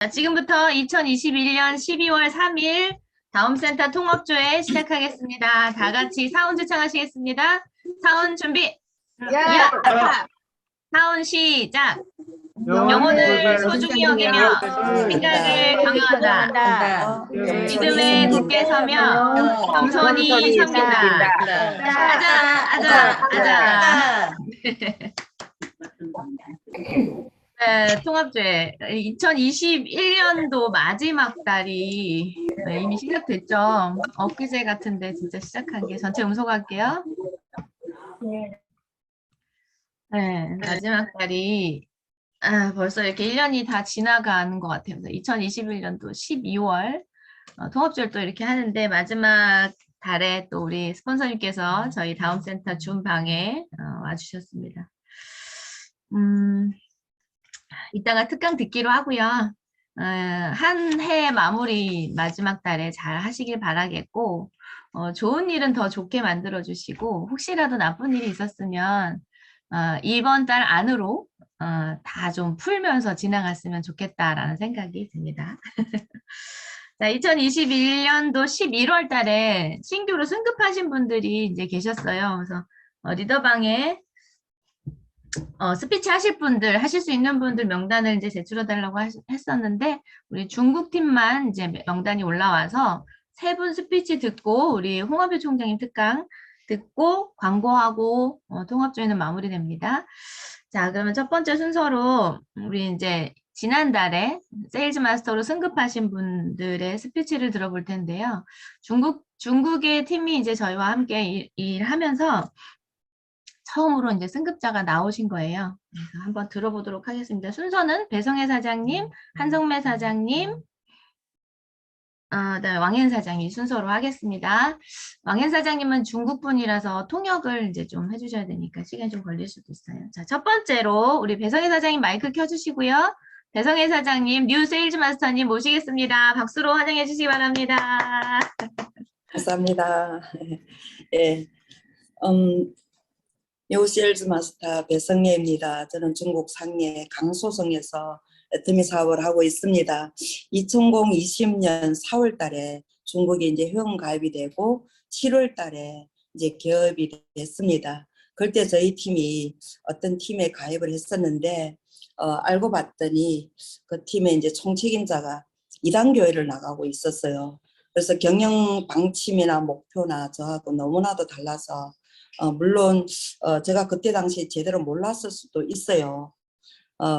자, 지금부터 2021년 12월 3일 다음센터 통합조회 시작하겠습니다. 다 같이 사운 주창하시겠습니다. 사운 준비. 야! 사운 시작. 영혼을 소중히 여기며 생각을 경영한다. 믿음에 굳게 서며 겸손히 섬긴다. 아자. 네, 통합조회 2021년도 마지막 달이 이미 시작됐죠. 엊그제 같은데 진짜 시작한 게 전체 음소거할게요. 네, 마지막 달이 벌써 이렇게 1년이 다 지나가는 것 같아요. 2021년도 12월 통합조회를 또 이렇게 하는데 마지막 달에 또 우리 스폰서님께서 저희 다음센터 줌방에 와주셨습니다. 이따가 특강 듣기로 하고요. 한 해 마무리 마지막 달에 잘 하시길 바라겠고 좋은 일은 더 좋게 만들어 주시고 혹시라도 나쁜 일이 있었으면 이번 달 안으로 다 좀 풀면서 지나갔으면 좋겠다라는 생각이 듭니다. 자, 2021년도 11월 달에 신규로 승급하신 분들이 이제 계셨어요. 그래서 리더방에 스피치 하실 분들, 하실 수 있는 분들 명단을 이제 제출해달라고 했었는데, 우리 중국 팀만 이제 명단이 올라와서 3분 스피치 듣고, 우리 홍업유 총장님 특강 듣고, 광고하고, 통합조회는 마무리됩니다. 자, 그러면 첫 번째 순서로, 우리 이제 지난달에 세일즈 마스터로 승급하신 분들의 스피치를 들어볼 텐데요. 중국의 팀이 이제 저희와 함께 일하면서, 처음으로 이제 승급자가 나오신 거예요. 그래서 한번 들어보도록 하겠습니다. 순서는 배성혜 사장님, 한성매 사장님, 그다음에 왕현 사장님 순서로 하겠습니다. 왕현 사장님은 중국 분이라서 통역을 이제 좀 해주셔야 되니까 시간이 좀 걸릴 수도 있어요. 자, 첫 번째로 우리 배성혜 사장님 마이크 켜주시고요. 배성혜 사장님, 뉴 세일즈 마스터님 모시겠습니다. 박수로 환영해 주시기 바랍니다. 감사합니다. 예, 뉴 세일즈 마스터 배성예입니다. 저는 중국 상해 강소성에서 애터미 사업을 하고 있습니다. 2020년 4월 달에 중국에 이제 회원 가입이 되고 7월 달에 이제 개업이 됐습니다. 그때 저희 팀이 어떤 팀에 가입을 했었는데 알고 봤더니 그 팀의 이제 총책임자가 이단 교회를 나가고 있었어요. 그래서 경영 방침이나 목표나 저하고 너무나도 달라서 물론 제가 그때 당시에 제대로 몰랐을 수도 있어요.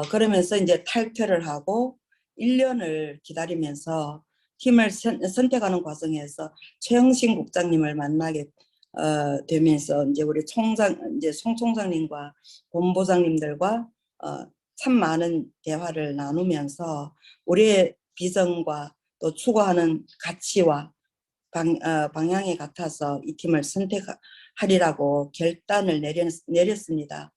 그러면서 이제 탈퇴를 하고 1년을 기다리면서 팀을 선택하는 과정에서 최영신 국장님을 만나게 되면서 이제 우리 송 총장님과 본부장님들과 참 많은 대화를 나누면서 우리의 비전과 또 추구하는 가치와 방향이 같아서 이 팀을 선택하리라고 결단을 내렸습니다.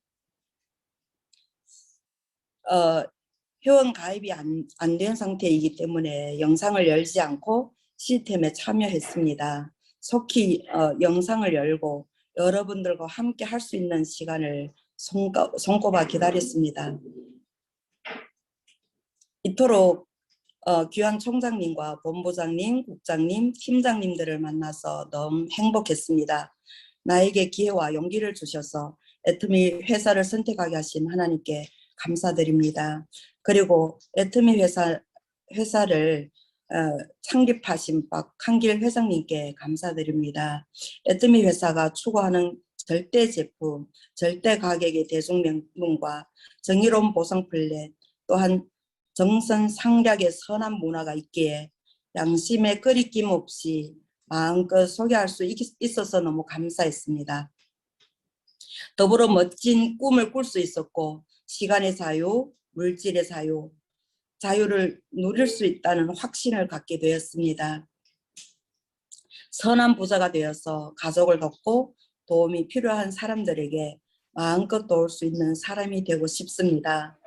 회원 가입이 안 된 상태이기 때문에 영상을 열지 않고 시스템에 참여했습니다. 속히 영상을 열고 여러분들과 함께 할 수 있는 시간을 손꼽아 기다렸습니다. 이토록 귀한 총장님과 본부장님, 국장님, 팀장님들을 만나서 너무 행복했습니다. 나에게 기회와 용기를 주셔서 애터미 회사를 선택하게 하신 하나님께 감사드립니다. 그리고 애터미 회사를 창립하신 박한길 회장님께 감사드립니다. 애터미 회사가 추구하는 절대 제품, 절대 가격의 대중명분과 정의로운 보상 플랫, 또한 정선상략의 선한 문화가 있기에 양심에 끄리낌 없이 마음껏 소개할 수 있어서 너무 감사했습니다. 더불어 멋진 꿈을 꿀 수 있었고 시간의 자유, 물질의 자유를 누릴 수 있다는 확신을 갖게 되었습니다. 선한 부자가 되어서 가족을 돕고 도움이 필요한 사람들에게 마음껏 도울 수 있는 사람이 되고 싶습니다.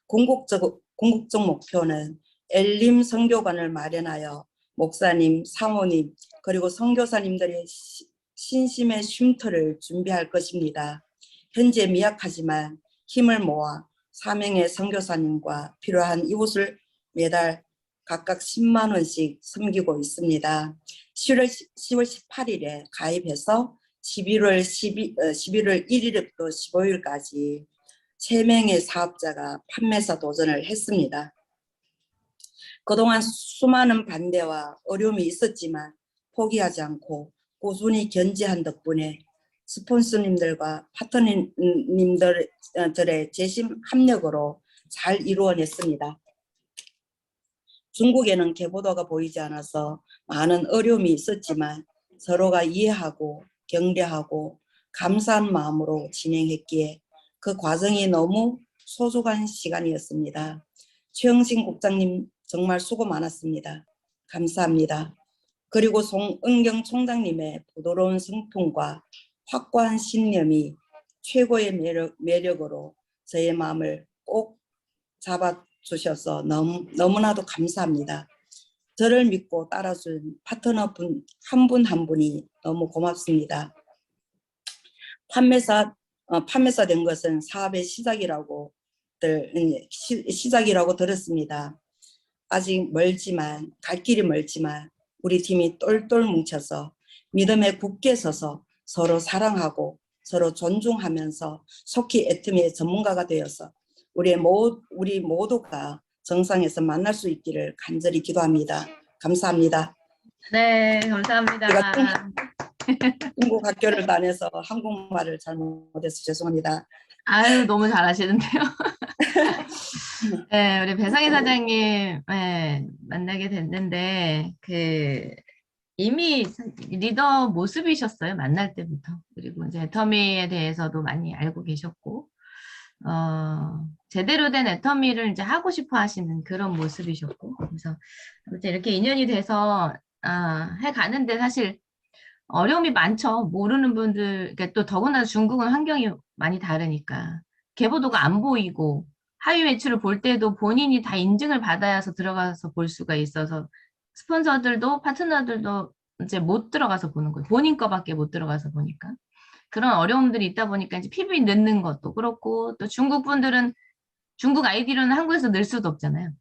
궁극적 목표는 엘림 선교관을 마련하여 목사님, 사모님, 그리고 선교사님들의 신심의 쉼터를 준비할 것입니다. 현재 미약하지만 힘을 모아 사명의 선교사님과 필요한 이웃을 매달 각각 10만 원씩 섬기고 있습니다. 10월 18일에 가입해서 11월 1일부터 15일까지 3명의 사업자가 판매사 도전을 했습니다. 그동안 수많은 반대와 어려움이 있었지만 포기하지 않고 꾸준히 견지한 덕분에 스폰서님들과 파트너님들의 재심 협력으로 잘 이루어냈습니다. 중국에는 개보도가 보이지 않아서 많은 어려움이 있었지만 서로가 이해하고 격려하고 감사한 마음으로 진행했기에 그 과정이 너무 소중한 시간이었습니다. 최영신 국장님 정말 수고 많았습니다. 감사합니다. 그리고 송은경 총장님의 부드러운 성품과 확고한 신념이 최고의 매력으로 저의 마음을 꼭 잡아주셔서 너무나도 감사합니다. 저를 믿고 따라준 파트너분 한 분 한 분이 너무 고맙습니다. 판매사 된 것은 사업의 시작이라고 들었습니다. 아직 멀지만 갈 길이 멀지만 우리 팀이 똘똘 뭉쳐서 믿음에 굳게 서서 서로 사랑하고 서로 존중하면서 속히 애터미의 전문가가 되어서 우리 모두가 정상에서 만날 수 있기를 간절히 기도합니다. 감사합니다. 네, 감사합니다. 제가 중국 학교를 다녀서 한국말을 잘 못해서 죄송합니다. 아유, 너무 잘하시는데요. 네, 우리 배상희 사장님 만나게 됐는데 이미 리더 모습이셨어요. 만날 때부터. 그리고 이제 애터미에 대해서도 많이 알고 계셨고 제대로 된 애터미를 이제 하고 싶어 하시는 그런 모습이셨고, 그래서 아무튼 이렇게 인연이 돼서 해가는데 사실 어려움이 많죠. 모르는 분들, 그러니까 또 더구나 중국은 환경이 많이 다르니까 개보도가 안 보이고 하위 매출을 볼 때도 본인이 다 인증을 받아야서 들어가서 볼 수가 있어서 스폰서들도 파트너들도 이제 못 들어가서 보는 거예요. 본인 거밖에 못 들어가서 보니까. 그런 어려움들이 있다 보니까 이제 PV 넣는 것도 그렇고, 또 중국 분들은 중국 아이디로는 한국에서 넣을 수도 없잖아요.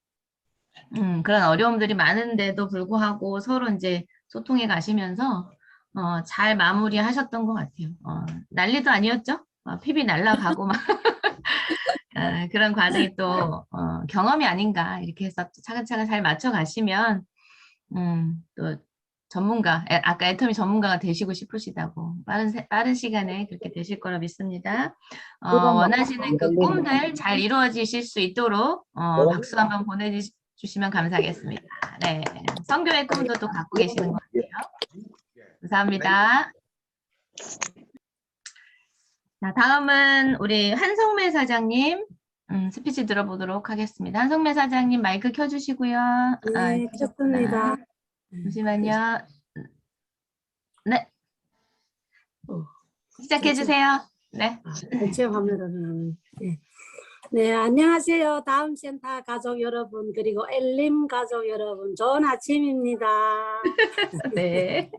그런 어려움들이 많은데도 불구하고 서로 이제 소통해 가시면서 잘 마무리하셨던 것 같아요. 난리도 아니었죠? PV 날라가고 막 그런 과정이 또 경험이 아닌가 이렇게 해서 차근차근 잘 맞춰 가시면 또 전문가, 아까 애터미 전문가가 되시고 싶으시다고 빠른 시간에 그렇게 되실 거라 믿습니다. 원하시는 그 꿈들 잘 이루어지실 수 있도록 박수 한번 보내주시면 감사하겠습니다. 네, 선교의 꿈도 또 갖고 계시는 것 같아요. 감사합니다. 자, 다음은 우리 한성매 사장님 스피치 들어보도록 하겠습니다. 한성매 사장님 마이크 켜주시고요. 네, 켰습니다. 잠시만요. 네. 시작해주세요. 네. 제 화면으로. 네. 네, 안녕하세요. 다음 센터 가족 여러분, 그리고 엘림 가족 여러분, 좋은 아침입니다. 네.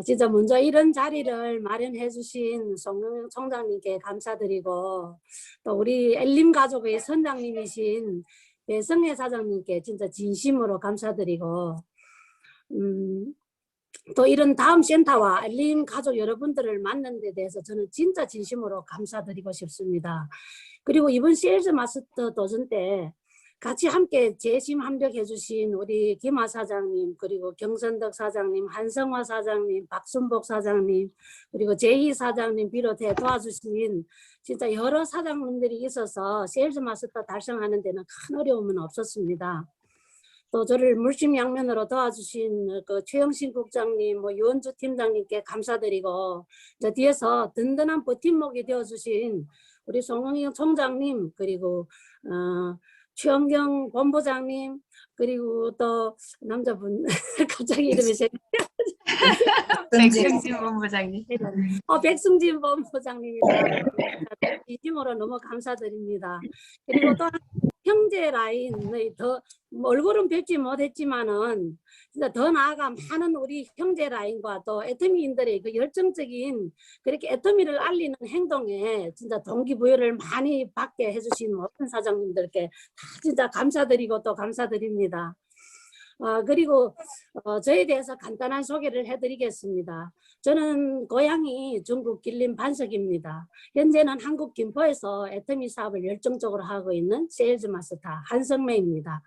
진짜 먼저 이런 자리를 마련해 주신 송영영 총장님께 감사드리고, 또 우리 엘림 가족의 선장님이신 배성혜 사장님께 진짜 진심으로 감사드리고, 또 이런 다음 센터와 엘림 가족 여러분들을 만난 데 대해서 저는 진짜 진심으로 감사드리고 싶습니다. 그리고 이번 세일즈 마스터 도전 때 같이 함께 재심 합력해 주신 우리 김하 사장님, 그리고 경선덕 사장님, 한성화 사장님, 박순복 사장님, 그리고 제희 사장님 비롯해 도와주신 진짜 여러 사장님들이 있어서 세일즈 마스터 달성하는 데는 큰 어려움은 없었습니다. 또 저를 물심양면으로 도와주신 그 최영신 국장님, 유원주 팀장님께 감사드리고, 저 뒤에서 든든한 버팀목이 되어주신 우리 송영영 총장님, 그리고 최원경 본부장님, 그리고 또 남자분 갑자기 이름이 백승진 본부장님. 백승진 본부장님이다. 진심으로 너무 감사드립니다. 그리고 또 형제 라인의 더 얼굴은 뵙지 못했지만은 진짜 더 나아가 많은 우리 형제 라인과 또 애터미인들의 그 열정적인 그렇게 애터미를 알리는 행동에 진짜 동기부여를 많이 받게 해주신 모든 사장님들께 다 진짜 감사드리고 또 감사드립니다. 그리고 저에 대해서 간단한 소개를 해드리겠습니다. 저는 고향이 중국 길림 반석입니다. 현재는 한국 김포에서 애터미 사업을 열정적으로 하고 있는 세일즈 마스터 한성매입니다.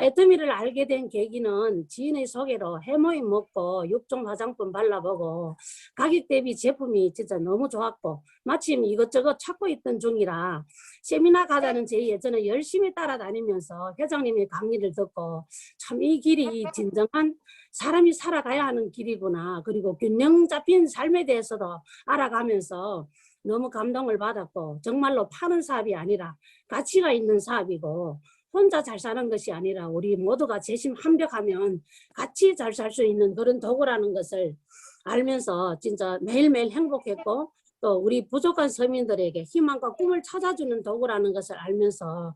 애터미를 알게 된 계기는 지인의 소개로 해모임 먹고 6종 화장품 발라보고 가격 대비 제품이 진짜 너무 좋았고 마침 이것저것 찾고 있던 중이라 세미나 가자는 제 예전에 열심히 따라다니면서 회장님의 강의를 듣고 참 이 길이 진정한 사람이 살아가야 하는 길이구나. 그리고 균형 잡힌 삶에 대해서도 알아가면서 너무 감동을 받았고 정말로 파는 사업이 아니라 가치가 있는 사업이고 혼자 잘 사는 것이 아니라 우리 모두가 재심합력하면 같이 잘 살 수 있는 그런 도구라는 것을 알면서 진짜 매일매일 행복했고 또 우리 부족한 서민들에게 희망과 꿈을 찾아주는 도구라는 것을 알면서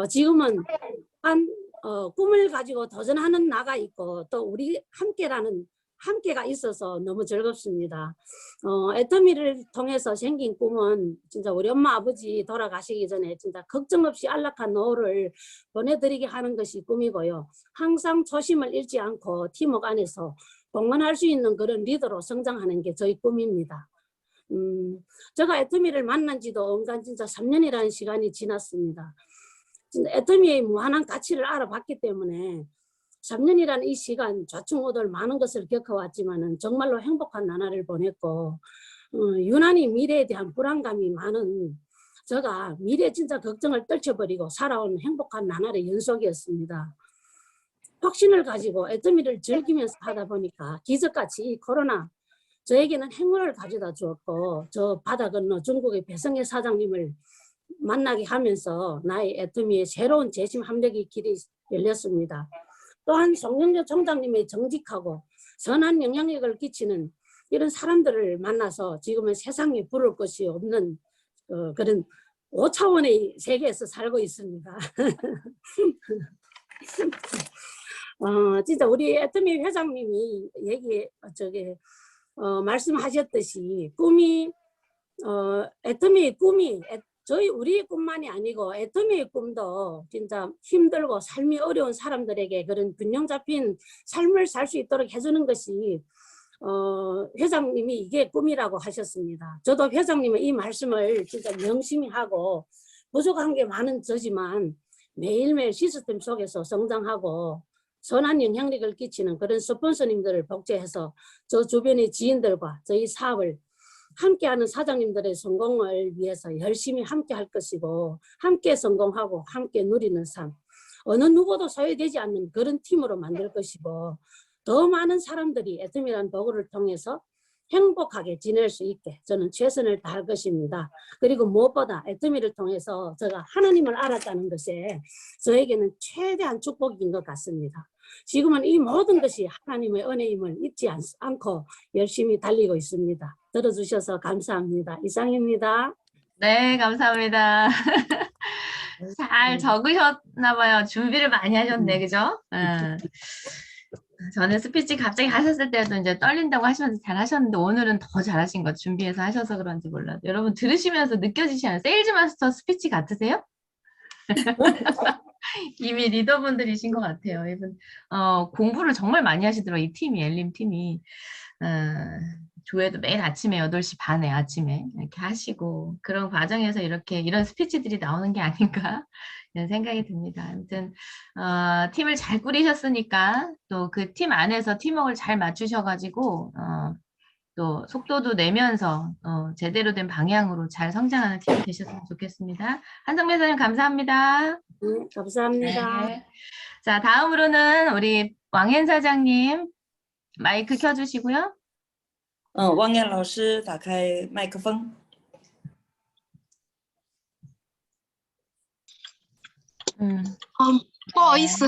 지금은 꿈을 가지고 도전하는 나가 있고 또 우리 함께가 있어서 너무 즐겁습니다. 애터미를 통해서 생긴 꿈은 진짜 우리 엄마 아버지 돌아가시기 전에 진짜 걱정 없이 안락한 노후를 보내드리게 하는 것이 꿈이고요. 항상 초심을 잃지 않고 팀워크 안에서 공헌할 수 있는 그런 리더로 성장하는 게 저희 꿈입니다. 제가 애터미를 만난 지도 언간 진짜 3년이라는 시간이 지났습니다. 진짜 애터미의 무한한 가치를 알아봤기 때문에 3년이라는 이 시간 좌충우돌 많은 것을 겪어왔지만은 정말로 행복한 나날을 보냈고 유난히 미래에 대한 불안감이 많은 제가 미래 진짜 걱정을 떨쳐버리고 살아온 행복한 나날의 연속이었습니다. 확신을 가지고 애터미를 즐기면서 하다 보니까 기적같이 이 코로나 저에게는 행운을 가져다 주었고 저 바다 건너 중국의 배성애 사장님을 만나게 하면서 나의 애터미의 새로운 재심 합력의 길이 열렸습니다. 또한 송영조 총장님의 정직하고 선한 영향력을 끼치는 이런 사람들을 만나서 지금은 세상에 부를 것이 없는 그런 5차원의 세계에서 살고 있습니다. 진짜 우리 애터미 회장님이 말씀하셨듯이 애터미의 꿈이 우리의 꿈만이 아니고 애터미의 꿈도 진짜 힘들고 삶이 어려운 사람들에게 그런 균형 잡힌 삶을 살 수 있도록 해주는 것이 회장님이 이게 꿈이라고 하셨습니다. 저도 회장님의 이 말씀을 진짜 명심히 하고 부족한 게 많은 저지만 매일매일 시스템 속에서 성장하고 선한 영향력을 끼치는 그런 스폰서님들을 복제해서 저 주변의 지인들과 저희 사업을 함께하는 사장님들의 성공을 위해서 열심히 함께 할 것이고 함께 성공하고 함께 누리는 삶 어느 누구도 소외되지 않는 그런 팀으로 만들 것이고 더 많은 사람들이 애터미라는 도구를 통해서 행복하게 지낼 수 있게 저는 최선을 다할 것입니다. 그리고 무엇보다 애터미를 통해서 제가 하나님을 알았다는 것에 저에게는 최대한 축복인 것 같습니다. 지금은 이 모든 것이 하나님의 은혜임을 잊지 않고 열심히 달리고 있습니다. 들어주셔서 감사합니다. 이상입니다. 네, 감사합니다. 잘 적으셨나 봐요. 준비를 많이 하셨네, 그죠? 저는 스피치 갑자기 하셨을 때도 이제 떨린다고 하시면서 잘 하셨는데 오늘은 더 잘하신 것 준비해서 하셔서 그런지 몰라도 여러분 들으시면서 느껴지지 않아요? 세일즈 마스터 스피치 같으세요? 이미 리더분들이신 것 같아요. 이분 공부를 정말 많이 하시더라고요. 이 팀이 엘림 팀이 조회도 매일 아침에 8시 반에 아침에 이렇게 하시고 그런 과정에서 이런 스피치들이 나오는 게 아닌가 이런 생각이 듭니다. 아무튼 팀을 잘 꾸리셨으니까 또 그 팀 안에서 팀워크를 잘 맞추셔가지고 또 속도도 내면서 제대로 된 방향으로 잘 성장하는 팀이 되셨으면 좋겠습니다. 한성배 선생님 감사합니다. 감사합니다. 네. 자, 다음으로는 우리 왕현 사장님 마이크 켜주시고요. 王岩老师打开麦克风。不好意思，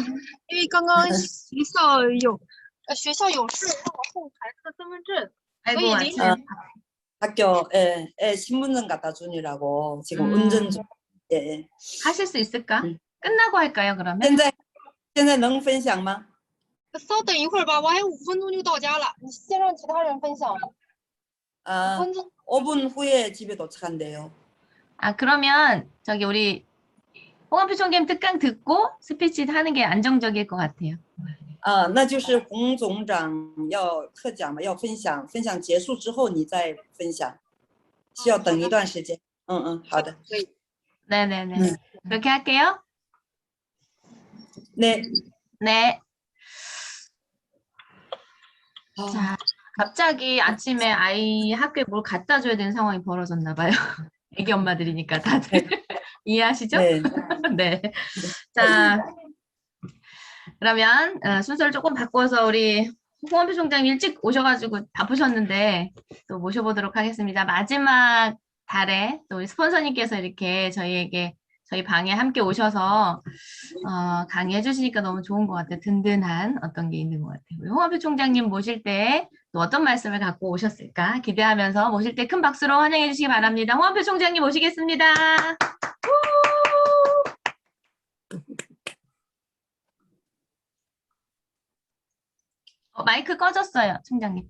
因为刚刚学校有事，让我送孩子的身份证，所以临时 학교에 신분증 갖다 주느라고 지금 운전 중. 예, 예. 하실 수 있을까? 음. 끝나고 할까요, 그러면? 现在能分享吗？稍等一会儿吧，我还有5分钟就到家了，你先让其他人分享吧。 아, 5分钟。 5분 후에 집에 도착한대요. 아, 그러면 저기 우리 홍원표 총장님 특강 듣고 스피치 하는 게 안정적일 것 같아요. 啊，那就是洪总长要特讲嘛，要分享，分享结束之后你再分享，需要等一段时间。嗯嗯，好的。 네네네. 네. 그렇게 할게요. 네. 네. 아, 자, 갑자기 아침에 아이 학교에 뭘 갖다 줘야 되는 상황이 벌어졌나 봐요. 애기 엄마들이니까 다들 이해하시죠? 네. 네. 자, 그러면 순서를 조금 바꿔서 우리 홍원표 총장 일찍 오셔가지고 바쁘셨는데 또 모셔보도록 하겠습니다. 마지막 달에 또 우리 스폰서님께서 이렇게 저희 방에 함께 오셔서 강의해 주시니까 너무 좋은 것 같아요. 든든한 어떤 게 있는 것 같아요. 우리 홍원표 총장님 모실 때 또 어떤 말씀을 갖고 오셨을까 기대하면서 모실 때 큰 박수로 환영해 주시기 바랍니다. 홍원표 총장님 모시겠습니다. 마이크 꺼졌어요, 총장님.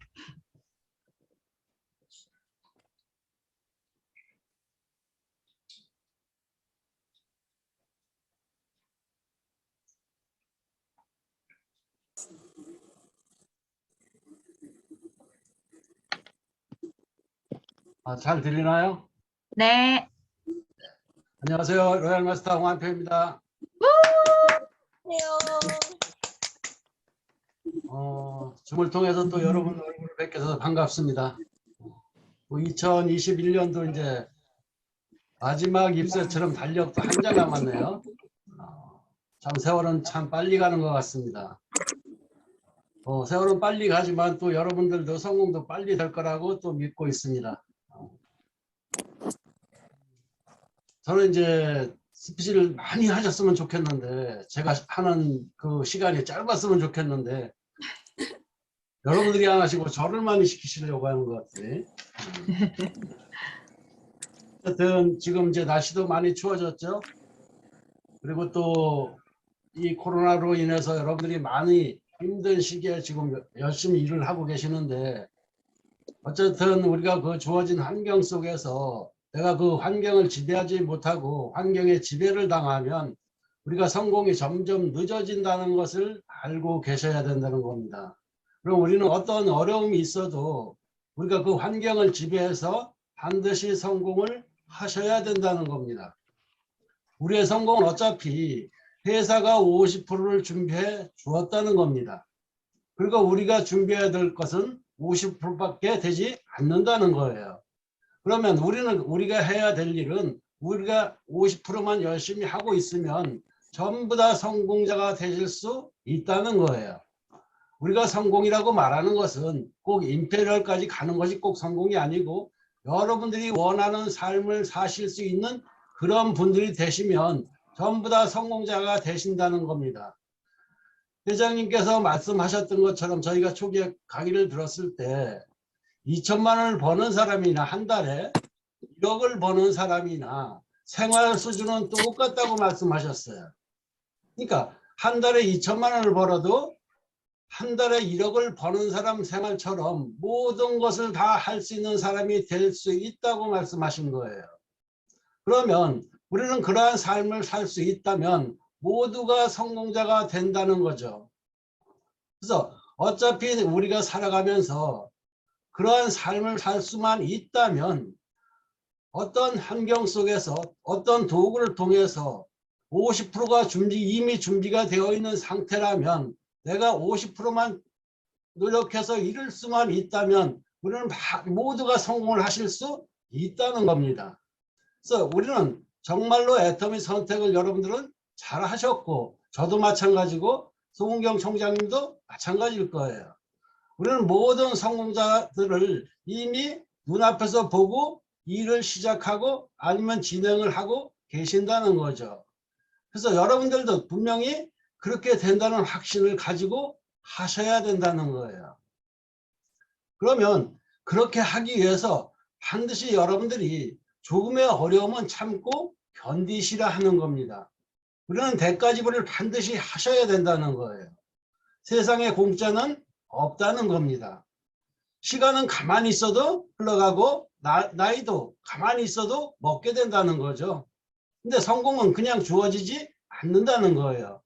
잘 들리나요? 네. 안녕하세요. 로얄 마스터 홍한표입니다. 줌을 통해서 또 여러분 얼굴을 뵙게 돼서 반갑습니다. 2021년도 이제 마지막 잎새처럼 달력도 한 장 남았네요. 참 세월은 참 빨리 가는 것 같습니다. 세월은 빨리 가지만 또 여러분들도 성공도 빨리 될 거라고 또 믿고 있습니다. 저는 이제 스피치를 많이 하셨으면 좋겠는데 제가 하는 그 시간이 짧았으면 좋겠는데 여러분들이 안 하시고 저를 많이 시키시려고 하는 것 같아요. 하여튼 지금 이제 날씨도 많이 추워졌죠. 그리고 또 이 코로나로 인해서 여러분들이 많이 힘든 시기에 지금 열심히 일을 하고 계시는데 어쨌든 우리가 그 주어진 환경 속에서 내가 그 환경을 지배하지 못하고 환경에 지배를 당하면 우리가 성공이 점점 늦어진다는 것을 알고 계셔야 된다는 겁니다. 그럼 우리는 어떤 어려움이 있어도 우리가 그 환경을 지배해서 반드시 성공을 하셔야 된다는 겁니다. 우리의 성공은 어차피 회사가 50%를 준비해 주었다는 겁니다. 그리고 우리가 준비해야 될 것은 50%밖에 되지 않는다는 거예요. 그러면 우리가 해야 될 일은 우리가 50%만 열심히 하고 있으면 전부 다 성공자가 되실 수 있다는 거예요. 우리가 성공이라고 말하는 것은 꼭 임페리얼까지 가는 것이 꼭 성공이 아니고 여러분들이 원하는 삶을 사실 수 있는 그런 분들이 되시면 전부 다 성공자가 되신다는 겁니다. 회장님께서 말씀하셨던 것처럼 저희가 초기에 강의를 들었을 때 2천만 원을 버는 사람이나 한 달에 1억을 버는 사람이나 생활 수준은 똑같다고 말씀하셨어요. 그러니까 한 달에 2천만 원을 벌어도 한 달에 1억을 버는 사람 생활처럼 모든 것을 다 할 수 있는 사람이 될 수 있다고 말씀하신 거예요. 그러면 우리는 그러한 삶을 살 수 있다면 모두가 성공자가 된다는 거죠. 그래서 어차피 우리가 살아가면서 그러한 삶을 살 수만 있다면 어떤 환경 속에서 어떤 도구를 통해서 50%가 이미 준비가 되어 있는 상태라면 내가 50%만 노력해서 이룰 수만 있다면 우리는 모두가 성공을 하실 수 있다는 겁니다. 그래서 우리는 정말로 애터미 선택을 여러분들은 잘 하셨고 저도 마찬가지고 송은경 총장님도 마찬가지일 거예요. 우리는 모든 성공자들을 이미 눈앞에서 보고 일을 시작하고 아니면 진행을 하고 계신다는 거죠. 그래서 여러분들도 분명히 그렇게 된다는 확신을 가지고 하셔야 된다는 거예요. 그러면 그렇게 하기 위해서 반드시 여러분들이 조금의 어려움은 참고 견디시라 하는 겁니다. 우리는 대가 지불을 반드시 하셔야 된다는 거예요. 세상에 공짜는 없다는 겁니다. 시간은 가만히 있어도 흘러가고 나이도 가만히 있어도 먹게 된다는 거죠. 근데 성공은 그냥 주어지지 않는다는 거예요.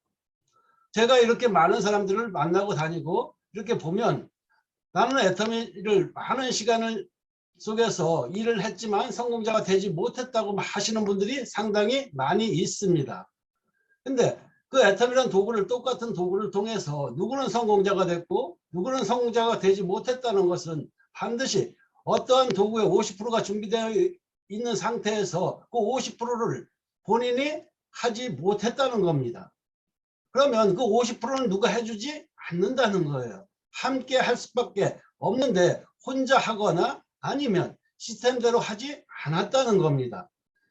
제가 이렇게 많은 사람들을 만나고 다니고 이렇게 보면 나는 애터미를 많은 시간을 속에서 일을 했지만 성공자가 되지 못했다고 하시는 분들이 상당히 많이 있습니다. 근데 그 애터미라는 도구를 똑같은 도구를 통해서 누구는 성공자가 됐고 누구는 성공자가 되지 못했다는 것은 반드시 어떠한 도구의 50%가 준비되어 있는 상태에서 그 50%를 본인이 하지 못했다는 겁니다. 그러면 그 50%는 누가 해주지 않는다는 거예요. 함께 할 수밖에 없는데 혼자 하거나 아니면 시스템대로 하지 않았다는 겁니다.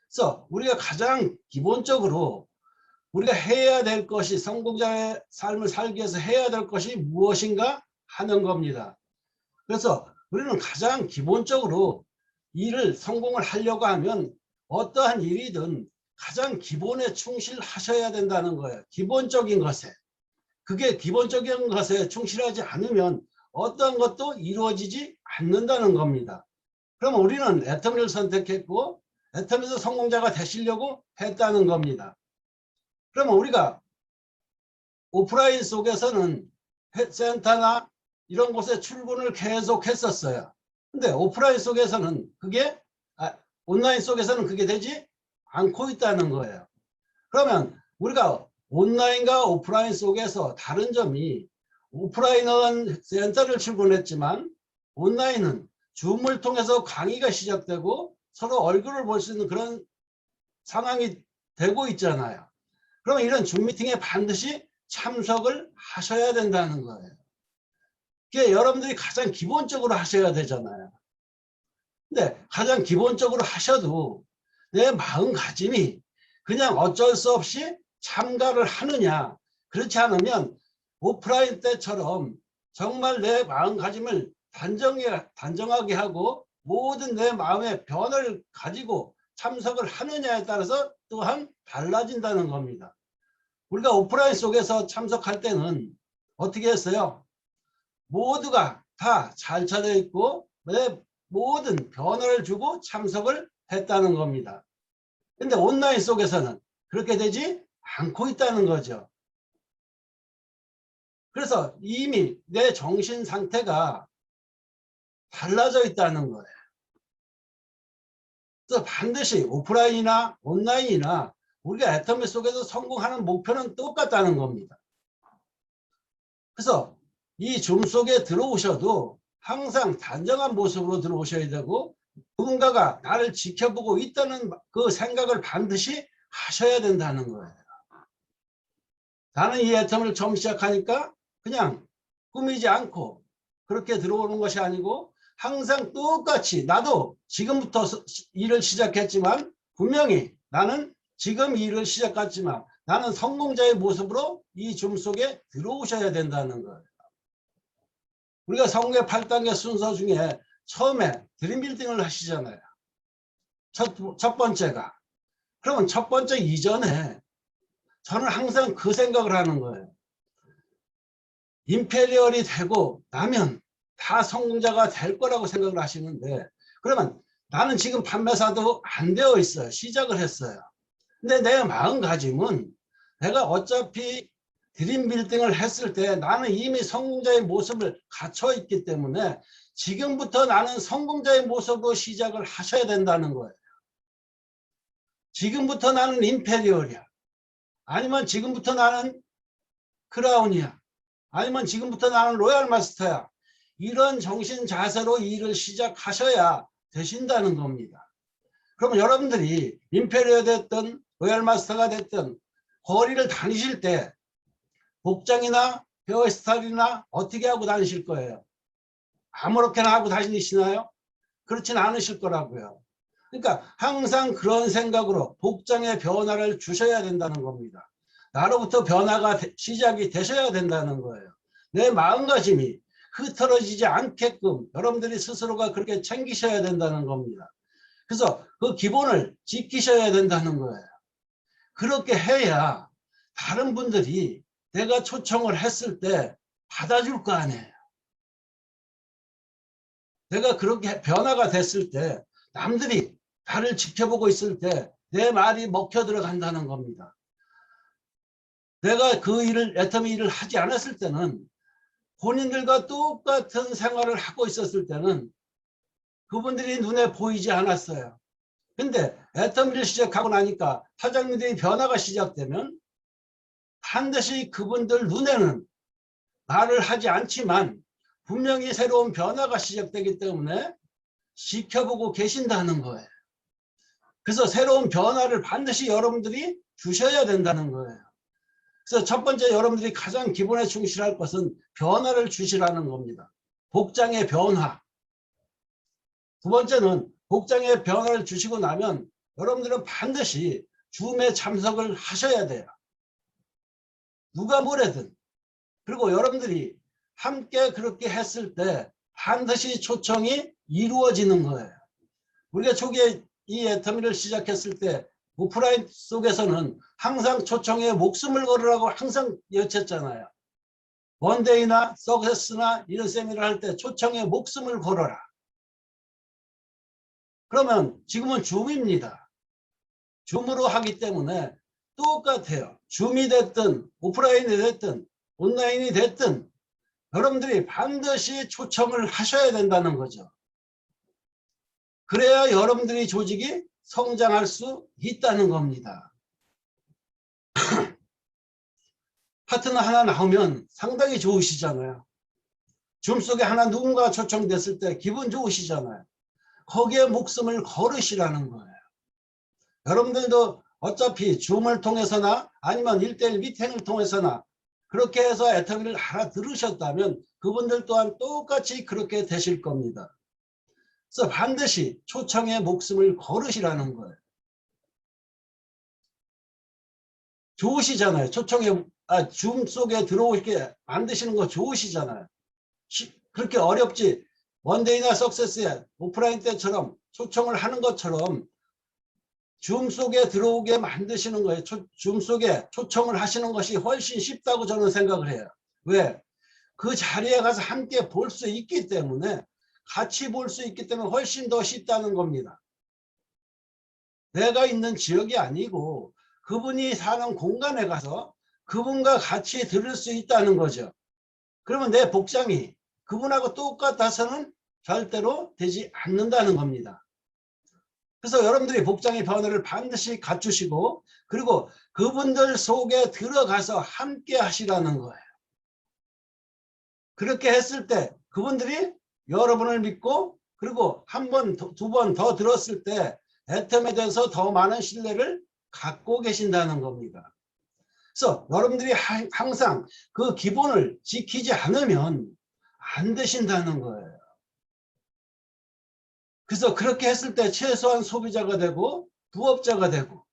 그래서 우리가 가장 기본적으로 우리가 해야 될 것이 성공자의 삶을 살기 위해서 해야 될 것이 무엇인가 하는 겁니다. 그래서 우리는 가장 기본적으로 일을 성공을 하려고 하면 어떠한 일이든 가장 기본에 충실하셔야 된다는 거예요. 기본적인 것에. 그게 기본적인 것에 충실하지 않으면 어떤 것도 이루어지지 않는다는 겁니다. 그럼 우리는 애터미를 선택했고 애터미에서 성공자가 되시려고 했다는 겁니다. 그러면 우리가 오프라인 속에서는 센터나 이런 곳에 출근을 계속 했었어요. 근데 오프라인 속에서는 온라인 속에서는 그게 되지 않고 있다는 거예요. 그러면 우리가 온라인과 오프라인 속에서 다른 점이 오프라인은 센터를 출근했지만 온라인은 줌을 통해서 강의가 시작되고 서로 얼굴을 볼 수 있는 그런 상황이 되고 있잖아요. 그러면 이런 줌 미팅에 반드시 참석을 하셔야 된다는 거예요. 그게 여러분들이 가장 기본적으로 하셔야 되잖아요. 근데 가장 기본적으로 하셔도 내 마음가짐이 그냥 어쩔 수 없이 참가를 하느냐, 그렇지 않으면 오프라인 때처럼 정말 내 마음가짐을 단정하게 하고 모든 내 마음의 변화를 가지고 참석을 하느냐에 따라서 또한 달라진다는 겁니다. 우리가 오프라인 속에서 참석할 때는 어떻게 했어요? 모두가 다 잘 차려 있고 내 모든 변화를 주고 참석을 했다는 겁니다. 근데 온라인 속에서는 그렇게 되지 않고 있다는 거죠. 그래서 이미 내 정신 상태가 달라져 있다는 거예요. 그래서 반드시 오프라인이나 온라인이나 우리가 애터미 속에서 성공하는 목표는 똑같다는 겁니다. 그래서 이 줌 속에 들어오셔도 항상 단정한 모습으로 들어오셔야 되고 누군가가 나를 지켜보고 있다는 그 생각을 반드시 하셔야 된다는 거예요. 나는 이 애터미를 처음 시작하니까 그냥 꾸미지 않고 그렇게 들어오는 것이 아니고 항상 똑같이 나도 지금부터 일을 시작했지만 분명히 나는 지금 일을 시작했지만 나는 성공자의 모습으로 이 줌 속에 들어오셔야 된다는 거예요. 우리가 성공의 8단계 순서 중에 처음에 드림빌딩을 하시잖아요. 첫 번째가. 그러면 첫 번째 이전에 저는 항상 그 생각을 하는 거예요. 임페리얼이 되고 나면 다 성공자가 될 거라고 생각을 하시는데 그러면 나는 지금 판매사도 안 되어 있어요. 시작을 했어요. 근데 내 마음가짐은 내가 어차피 드림빌딩을 했을 때 나는 이미 성공자의 모습을 갖춰 있기 때문에 지금부터 나는 성공자의 모습으로 시작을 하셔야 된다는 거예요. 지금부터 나는 임페리얼이야. 아니면 지금부터 나는 크라운이야. 아니면 지금부터 나는 로얄 마스터야. 이런 정신 자세로 일을 시작하셔야 되신다는 겁니다. 그럼 여러분들이 임페리얼 됐든 로얄 마스터가 됐든 거리를 다니실 때 복장이나 헤어스타일이나 어떻게 하고 다니실 거예요? 아무렇게나 하고 다니시나요? 그렇진 않으실 거라고요. 그러니까 항상 그런 생각으로 복장의 변화를 주셔야 된다는 겁니다. 나로부터 변화가 시작이 되셔야 된다는 거예요. 내 마음가짐이 흐트러지지 않게끔 여러분들이 스스로가 그렇게 챙기셔야 된다는 겁니다. 그래서 그 기본을 지키셔야 된다는 거예요. 그렇게 해야 다른 분들이 내가 초청을 했을 때 받아줄 거 아니에요. 내가 그렇게 변화가 됐을 때 남들이 나를 지켜보고 있을 때 내 말이 먹혀 들어간다는 겁니다. 내가 그 일을 애터미 일을 하지 않았을 때는 본인들과 똑같은 생활을 하고 있었을 때는 그분들이 눈에 보이지 않았어요. 근데 애터미를 시작하고 나니까 사장님들이 변화가 시작되면 반드시 그분들 눈에는 말을 하지 않지만 분명히 새로운 변화가 시작되기 때문에 지켜보고 계신다는 거예요. 그래서 새로운 변화를 반드시 여러분들이 주셔야 된다는 거예요. 그래서 첫 번째 여러분들이 가장 기본에 충실할 것은 변화를 주시라는 겁니다. 복장의 변화. 두 번째는 복장의 변화를 주시고 나면 여러분들은 반드시 줌에 참석을 하셔야 돼요. 누가 뭐래든. 그리고 여러분들이 함께 그렇게 했을 때 반드시 초청이 이루어지는 거예요. 우리가 초기에 이 애터미를 시작했을 때 오프라인 속에서는 항상 초청에 목숨을 걸으라고 항상 여쳤잖아요. 원데이나 석세스나 이런 세미나를 할 때 초청에 목숨을 걸어라. 그러면 지금은 줌입니다. 줌으로 하기 때문에 똑같아요. 줌이 됐든 오프라인이 됐든 온라인이 됐든 여러분들이 반드시 초청을 하셔야 된다는 거죠. 그래야 여러분들이 조직이 성장할 수 있다는 겁니다. 파트너 하나 나오면 상당히 좋으시잖아요. 줌 속에 하나 누군가 초청됐을 때 기분 좋으시잖아요. 거기에 목숨을 걸으시라는 거예요. 여러분들도 어차피 줌을 통해서나 아니면 1:1 미팅을 통해서나 그렇게 해서 애터미를 알아들으셨다면 그분들 또한 똑같이 그렇게 되실 겁니다. 그래서 반드시 초청에 목숨을 걸으시라는 거예요. 좋으시잖아요. 줌 속에 들어오게 만드시는 거 좋으시잖아요. 그렇게 어렵지. 원데이나 석세스에 오프라인 때처럼 초청을 하는 것처럼 줌 속에 들어오게 만드시는 거예요. 줌 속에 초청을 하시는 것이 훨씬 쉽다고 저는 생각을 해요. 왜? 그 자리에 가서 함께 볼 수 있기 때문에 같이 볼 수 있기 때문에 훨씬 더 쉽다는 겁니다. 내가 있는 지역이 아니고 그분이 사는 공간에 가서 그분과 같이 들을 수 있다는 거죠. 그러면 내 복장이 그분하고 똑같아서는 절대로 되지 않는다는 겁니다. 그래서 여러분들이 복장의 변화를 반드시 갖추시고 그리고 그분들 속에 들어가서 함께 하시라는 거예요. 그렇게 했을 때 그분들이 여러분을 믿고 그리고 한 번, 두 번 더 들었을 때 애텀에 대해서 더 많은 신뢰를 갖고 계신다는 겁니다. 그래서 여러분들이 항상 그 기본을 지키지 않으면 안 되신다는 거예요. 그래서 그렇게 했을 때 최소한 소비자가 되고 부업자가 되고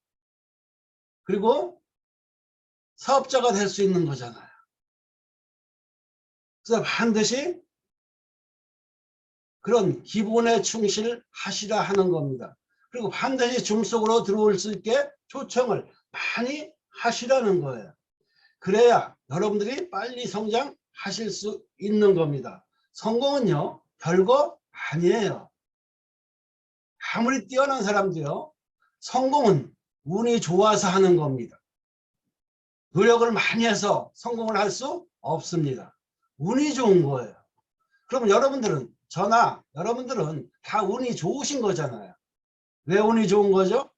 그리고 사업자가 될 수 있는 거잖아요. 그래서 반드시 그런 기본에 충실하시라 하는 겁니다. 그리고 반드시 줌 속으로 들어올 수 있게 초청을 많이 하시라는 거예요. 그래야 여러분들이 빨리 성장하실 수 있는 겁니다. 성공은요, 별거 아니에요. 아무리 뛰어난 사람도요, 성공은 운이 좋아서 하는 겁니다. 노력을 많이 해서 성공을 할 수 없습니다. 운이 좋은 거예요. 그럼 여러분들은, 여러분들은 다 운이 좋으신 거잖아요. 왜 운이 좋은 거죠?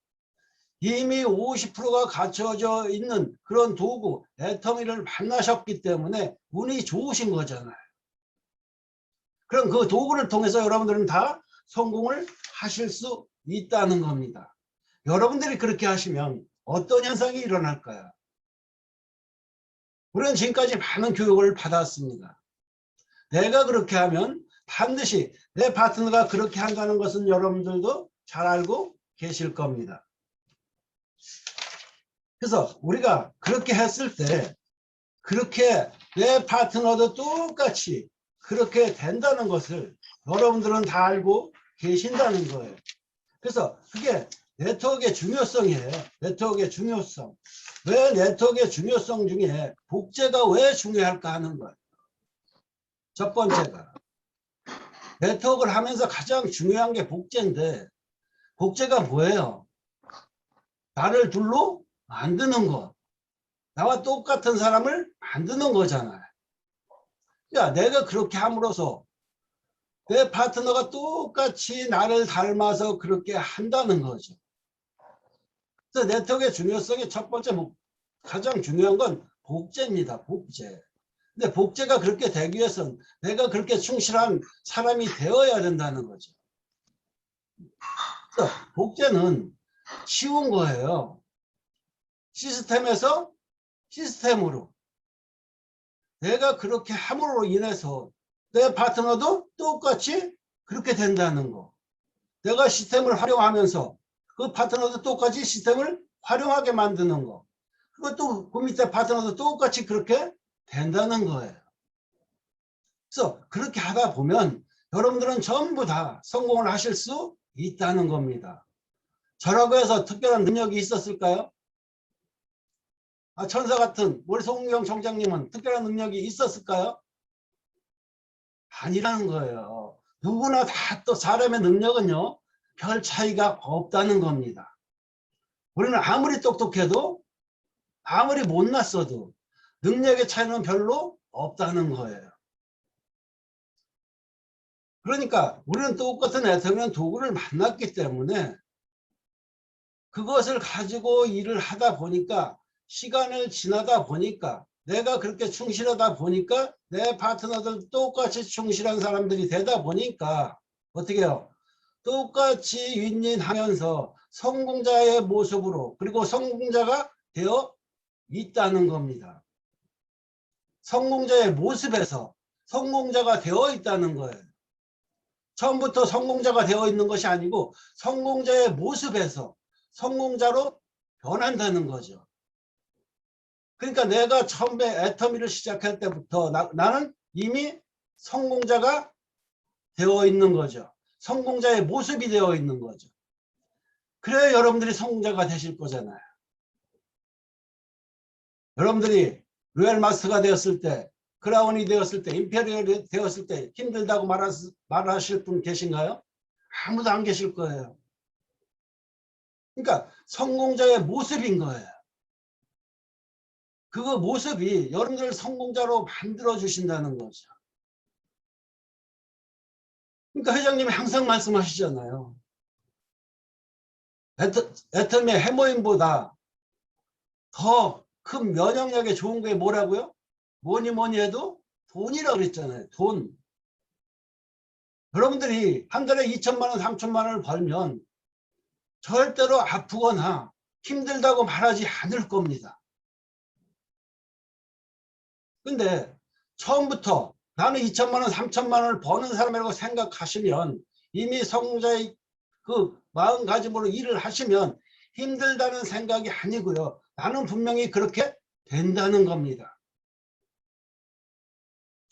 이미 50%가 갖춰져 있는 그런 도구, 애터미를 만나셨기 때문에 운이 좋으신 거잖아요. 그럼 그 도구를 통해서 여러분들은 다 성공을 하실 수 있다는 겁니다. 여러분들이 그렇게 하시면 어떤 현상이 일어날까요? 우리는 지금까지 많은 교육을 받았습니다. 내가 그렇게 하면 반드시 내 파트너가 그렇게 한다는 것은 여러분들도 잘 알고 계실 겁니다. 그래서 우리가 그렇게 했을 때 그렇게 내 파트너도 똑같이 그렇게 된다는 것을 여러분들은 다 알고 계신다는 거예요. 그래서 그게 네트워크의 중요성이에요. 네트워크의 중요성. 왜 네트워크의 중요성 중에 복제가 왜 중요할까 하는 거예요. 첫 번째가 네트워크를 하면서 가장 중요한 게 복제인데 복제가 뭐예요? 나를 둘로 만드는 거. 나와 똑같은 사람을 만드는 거잖아요. 그러니까 내가 그렇게 함으로써 내 파트너가 똑같이 나를 닮아서 그렇게 한다는 거죠. 그래서 네트워크의 중요성의 첫 번째 가장 중요한 건 복제입니다. 복제. 근데 복제가 그렇게 되기 위해서는 내가 그렇게 충실한 사람이 되어야 된다는 거죠. 그래서 복제는 쉬운 거예요. 시스템에서 시스템으로. 내가 그렇게 함으로 인해서 내 파트너도 똑같이 그렇게 된다는 거. 내가 시스템을 활용하면서 그 파트너도 똑같이 시스템을 활용하게 만드는 거. 그것도 그 밑에 파트너도 똑같이 그렇게 된다는 거예요. 그래서 그렇게 하다 보면 여러분들은 전부 다 성공을 하실 수 있다는 겁니다. 저라고 해서 특별한 능력이 있었을까요? 천사 같은 우리 송은경 총장님은 특별한 능력이 있었을까요? 아니라는 거예요. 누구나 다 또 사람의 능력은요, 별 차이가 없다는 겁니다. 우리는 아무리 똑똑해도 아무리 못났어도 능력의 차이는 별로 없다는 거예요. 그러니까 우리는 똑같은 애터미는 도구를 만났기 때문에 그것을 가지고 일을 하다 보니까 시간을 지나다 보니까 내가 그렇게 충실하다 보니까 내 파트너들 똑같이 충실한 사람들이 되다 보니까 어떻게 해요? 똑같이 윈윈하면서 성공자의 모습으로 그리고 성공자가 되어 있다는 겁니다. 성공자의 모습에서 성공자가 되어 있다는 거예요. 처음부터 성공자가 되어 있는 것이 아니고 성공자의 모습에서 성공자로 변한다는 거죠. 그러니까 내가 처음에 애터미를 시작할 때부터 나는 이미 성공자가 되어 있는 거죠. 성공자의 모습이 되어 있는 거죠. 그래야 여러분들이 성공자가 되실 거잖아요. 여러분들이 로얄 마스터가 되었을 때, 크라운이 되었을 때, 임페리얼이 되었을 때 힘들다고 말하실 분 계신가요? 아무도 안 계실 거예요. 그러니까 성공자의 모습인 거예요. 그 모습이 여러분들을 성공자로 만들어 주신다는 거죠. 그러니까 회장님이 항상 말씀하시잖아요. 애터미의 해모임보다 더 큰 면역력에 좋은 게 뭐라고요? 뭐니 해도 돈이라고 그랬잖아요. 돈. 여러분들이 한 달에 2천만 원, 3천만 원을 벌면 절대로 아프거나 힘들다고 말하지 않을 겁니다. 근데 처음부터 나는 2천만 원, 3천만 원을 버는 사람이라고 생각하시면 이미 성공자의 그 마음가짐으로 일을 하시면 힘들다는 생각이 아니고요. 나는 분명히 그렇게 된다는 겁니다.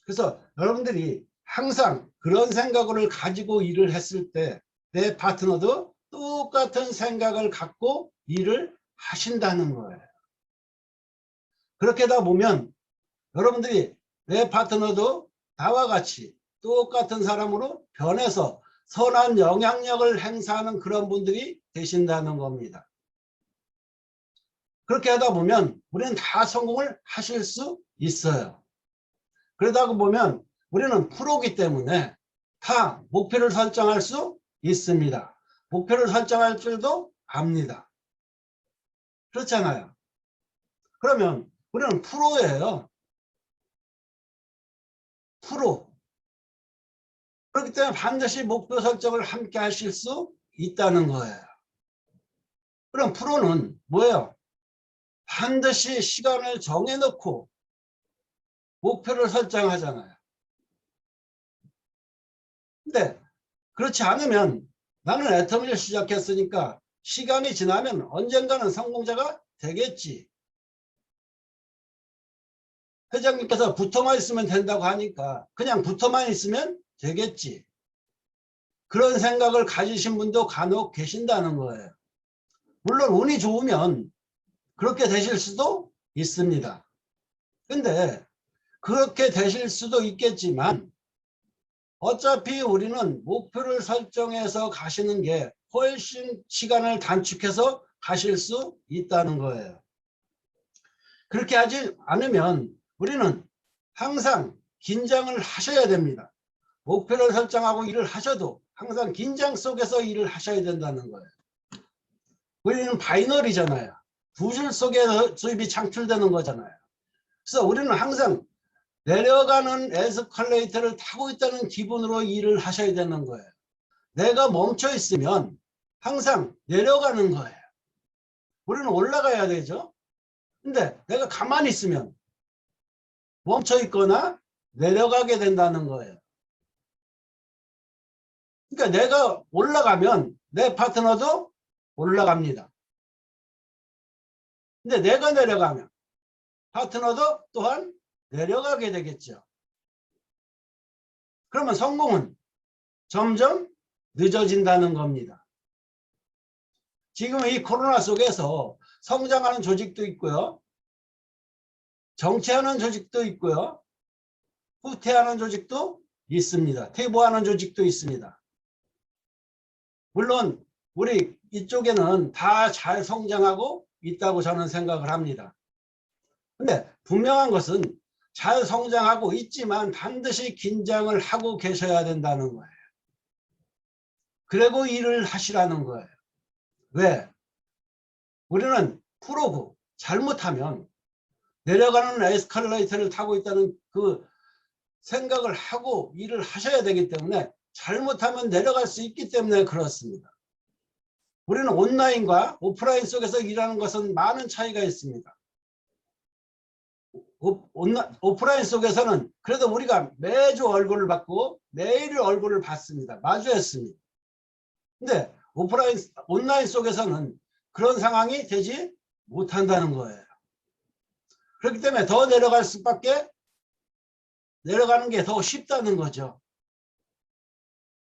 그래서 여러분들이 항상 그런 생각을 가지고 일을 했을 때 내 파트너도 똑같은 생각을 갖고 일을 하신다는 거예요. 그렇게 하다 보면 여러분들이 내 파트너도 나와 같이 똑같은 사람으로 변해서 선한 영향력을 행사하는 그런 분들이 되신다는 겁니다. 그렇게 하다 보면 우리는 다 성공을 하실 수 있어요. 그러다 보면 우리는 프로기 때문에 다 목표를 설정할 수 있습니다. 목표를 설정할 줄도 압니다. 그렇잖아요. 그러면 우리는 프로예요. 프로. 그렇기 때문에 반드시 목표 설정을 함께 하실 수 있다는 거예요. 그럼 프로는 뭐예요? 반드시 시간을 정해놓고 목표를 설정하잖아요. 근데 그렇지 않으면 나는 애터미를 시작했으니까 시간이 지나면 언젠가는 성공자가 되겠지. 회장님께서 붙어만 있으면 된다고 하니까 그냥 붙어만 있으면 되겠지. 그런 생각을 가지신 분도 간혹 계신다는 거예요. 물론 운이 좋으면 그렇게 되실 수도 있습니다. 근데 그렇게 되실 수도 있겠지만 어차피 우리는 목표를 설정해서 가시는 게 훨씬 시간을 단축해서 가실 수 있다는 거예요. 그렇게 하지 않으면 우리는 항상 긴장을 하셔야 됩니다. 목표를 설정하고 일을 하셔도 항상 긴장 속에서 일을 하셔야 된다는 거예요. 우리는 바이너리잖아요. 두 줄 속에서 수입이 창출되는 거잖아요. 그래서 우리는 항상 내려가는 에스컬레이터를 타고 있다는 기분으로 일을 하셔야 되는 거예요. 내가 멈춰 있으면 항상 내려가는 거예요. 우리는 올라가야 되죠. 근데 내가 가만히 있으면 멈춰 있거나 내려가게 된다는 거예요. 그러니까 내가 올라가면 내 파트너도 올라갑니다. 근데 내가 내려가면 파트너도 또한 내려가게 되겠죠. 그러면 성공은 점점 늦어진다는 겁니다. 지금 이 코로나 속에서 성장하는 조직도 있고요. 정체하는 조직도 있고요. 후퇴하는 조직도 있습니다. 퇴보하는 조직도 있습니다. 물론 우리 이쪽에는 다 잘 성장하고 있다고 저는 생각을 합니다. 근데 분명한 것은 잘 성장하고 있지만 반드시 긴장을 하고 계셔야 된다는 거예요. 그리고 일을 하시라는 거예요. 왜? 우리는 프로고 잘못하면 내려가는 에스컬레이터를 타고 있다는 그 생각을 하고 일을 하셔야 되기 때문에 잘못하면 내려갈 수 있기 때문에 그렇습니다. 우리는 온라인과 오프라인 속에서 일하는 것은 많은 차이가 있습니다. 오프라인 속에서는 그래도 우리가 매주 얼굴을 받고 매일 얼굴을 받습니다. 마주했습니다. 근데 온라인 속에서는 그런 상황이 되지 못한다는 거예요. 그렇기 때문에 더 내려갈 수밖에 내려가는 게 더 쉽다는 거죠.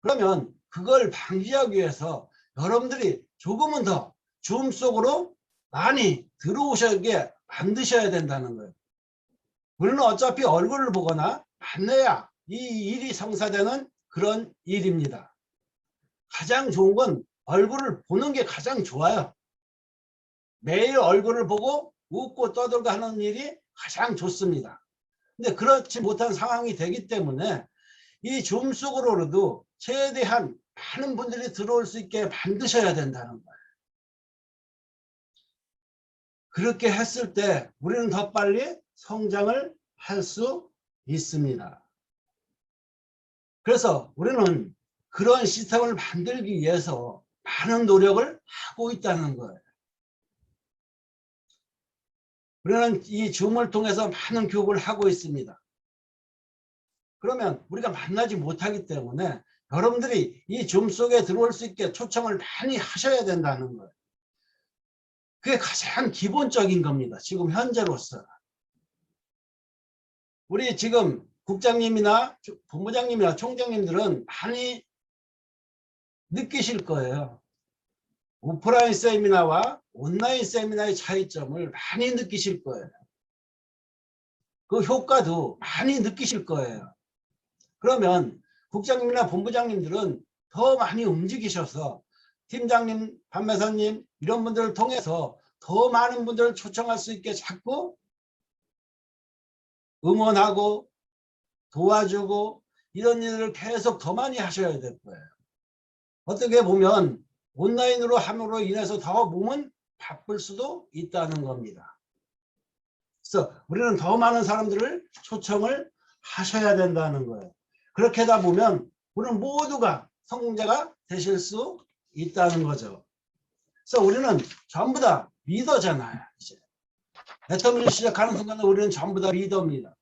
그러면 그걸 방지하기 위해서 여러분들이 조금은 더 줌 속으로 많이 들어오시게 만드셔야 된다는 거예요. 우리는 어차피 얼굴을 보거나 만나야 이 일이 성사되는 그런 일입니다. 가장 좋은 건 얼굴을 보는 게 가장 좋아요. 매일 얼굴을 보고 웃고 떠들고 하는 일이 가장 좋습니다. 근데 그렇지 못한 상황이 되기 때문에 이 줌 속으로도 최대한 많은 분들이 들어올 수 있게 만드셔야 된다는 거예요. 그렇게 했을 때 우리는 더 빨리 성장을 할 수 있습니다. 그래서 우리는 그런 시스템을 만들기 위해서 많은 노력을 하고 있다는 거예요. 우리는 이 줌을 통해서 많은 교육을 하고 있습니다. 그러면 우리가 만나지 못하기 때문에 여러분들이 이 줌 속에 들어올 수 있게 초청을 많이 하셔야 된다는 거예요. 그게 가장 기본적인 겁니다. 지금 현재로서. 우리 지금 국장님이나 본부장님이나 총장님들은 많이 느끼실 거예요. 오프라인 세미나와 온라인 세미나의 차이점을 많이 느끼실 거예요. 그 효과도 많이 느끼실 거예요. 그러면 국장님이나 본부장님들은 더 많이 움직이셔서 팀장님, 판매사님 이런 분들을 통해서 더 많은 분들을 초청할 수 있게 자꾸 응원하고 도와주고 이런 일을 계속 더 많이 하셔야 될 거예요. 어떻게 보면 온라인으로 함으로 인해서 더 몸은 바쁠 수도 있다는 겁니다. 그래서 우리는 더 많은 사람들을 초청을 하셔야 된다는 거예요. 그렇게 하다 보면 우리는 모두가 성공자가 되실 수 있다는 거죠. 그래서 우리는 전부 다 리더잖아요. 이제 애터미를 시작하는 순간에 우리는 전부 다 리더입니다.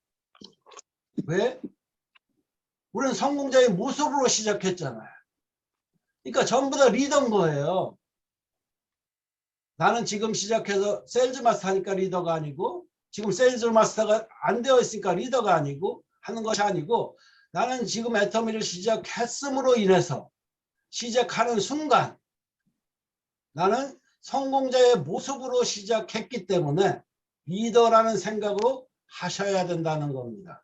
왜? 우리는 성공자의 모습으로 시작했잖아요. 그러니까 전부 다 리더인 거예요. 나는 지금 시작해서 세일즈 마스터 하니까 리더가 아니고 지금 세일즈 마스터가 안 되어 있으니까 리더가 아니고 하는 것이 아니고 나는 지금 애터미를 시작했음으로 인해서 시작하는 순간 나는 성공자의 모습으로 시작했기 때문에 리더라는 생각으로 하셔야 된다는 겁니다.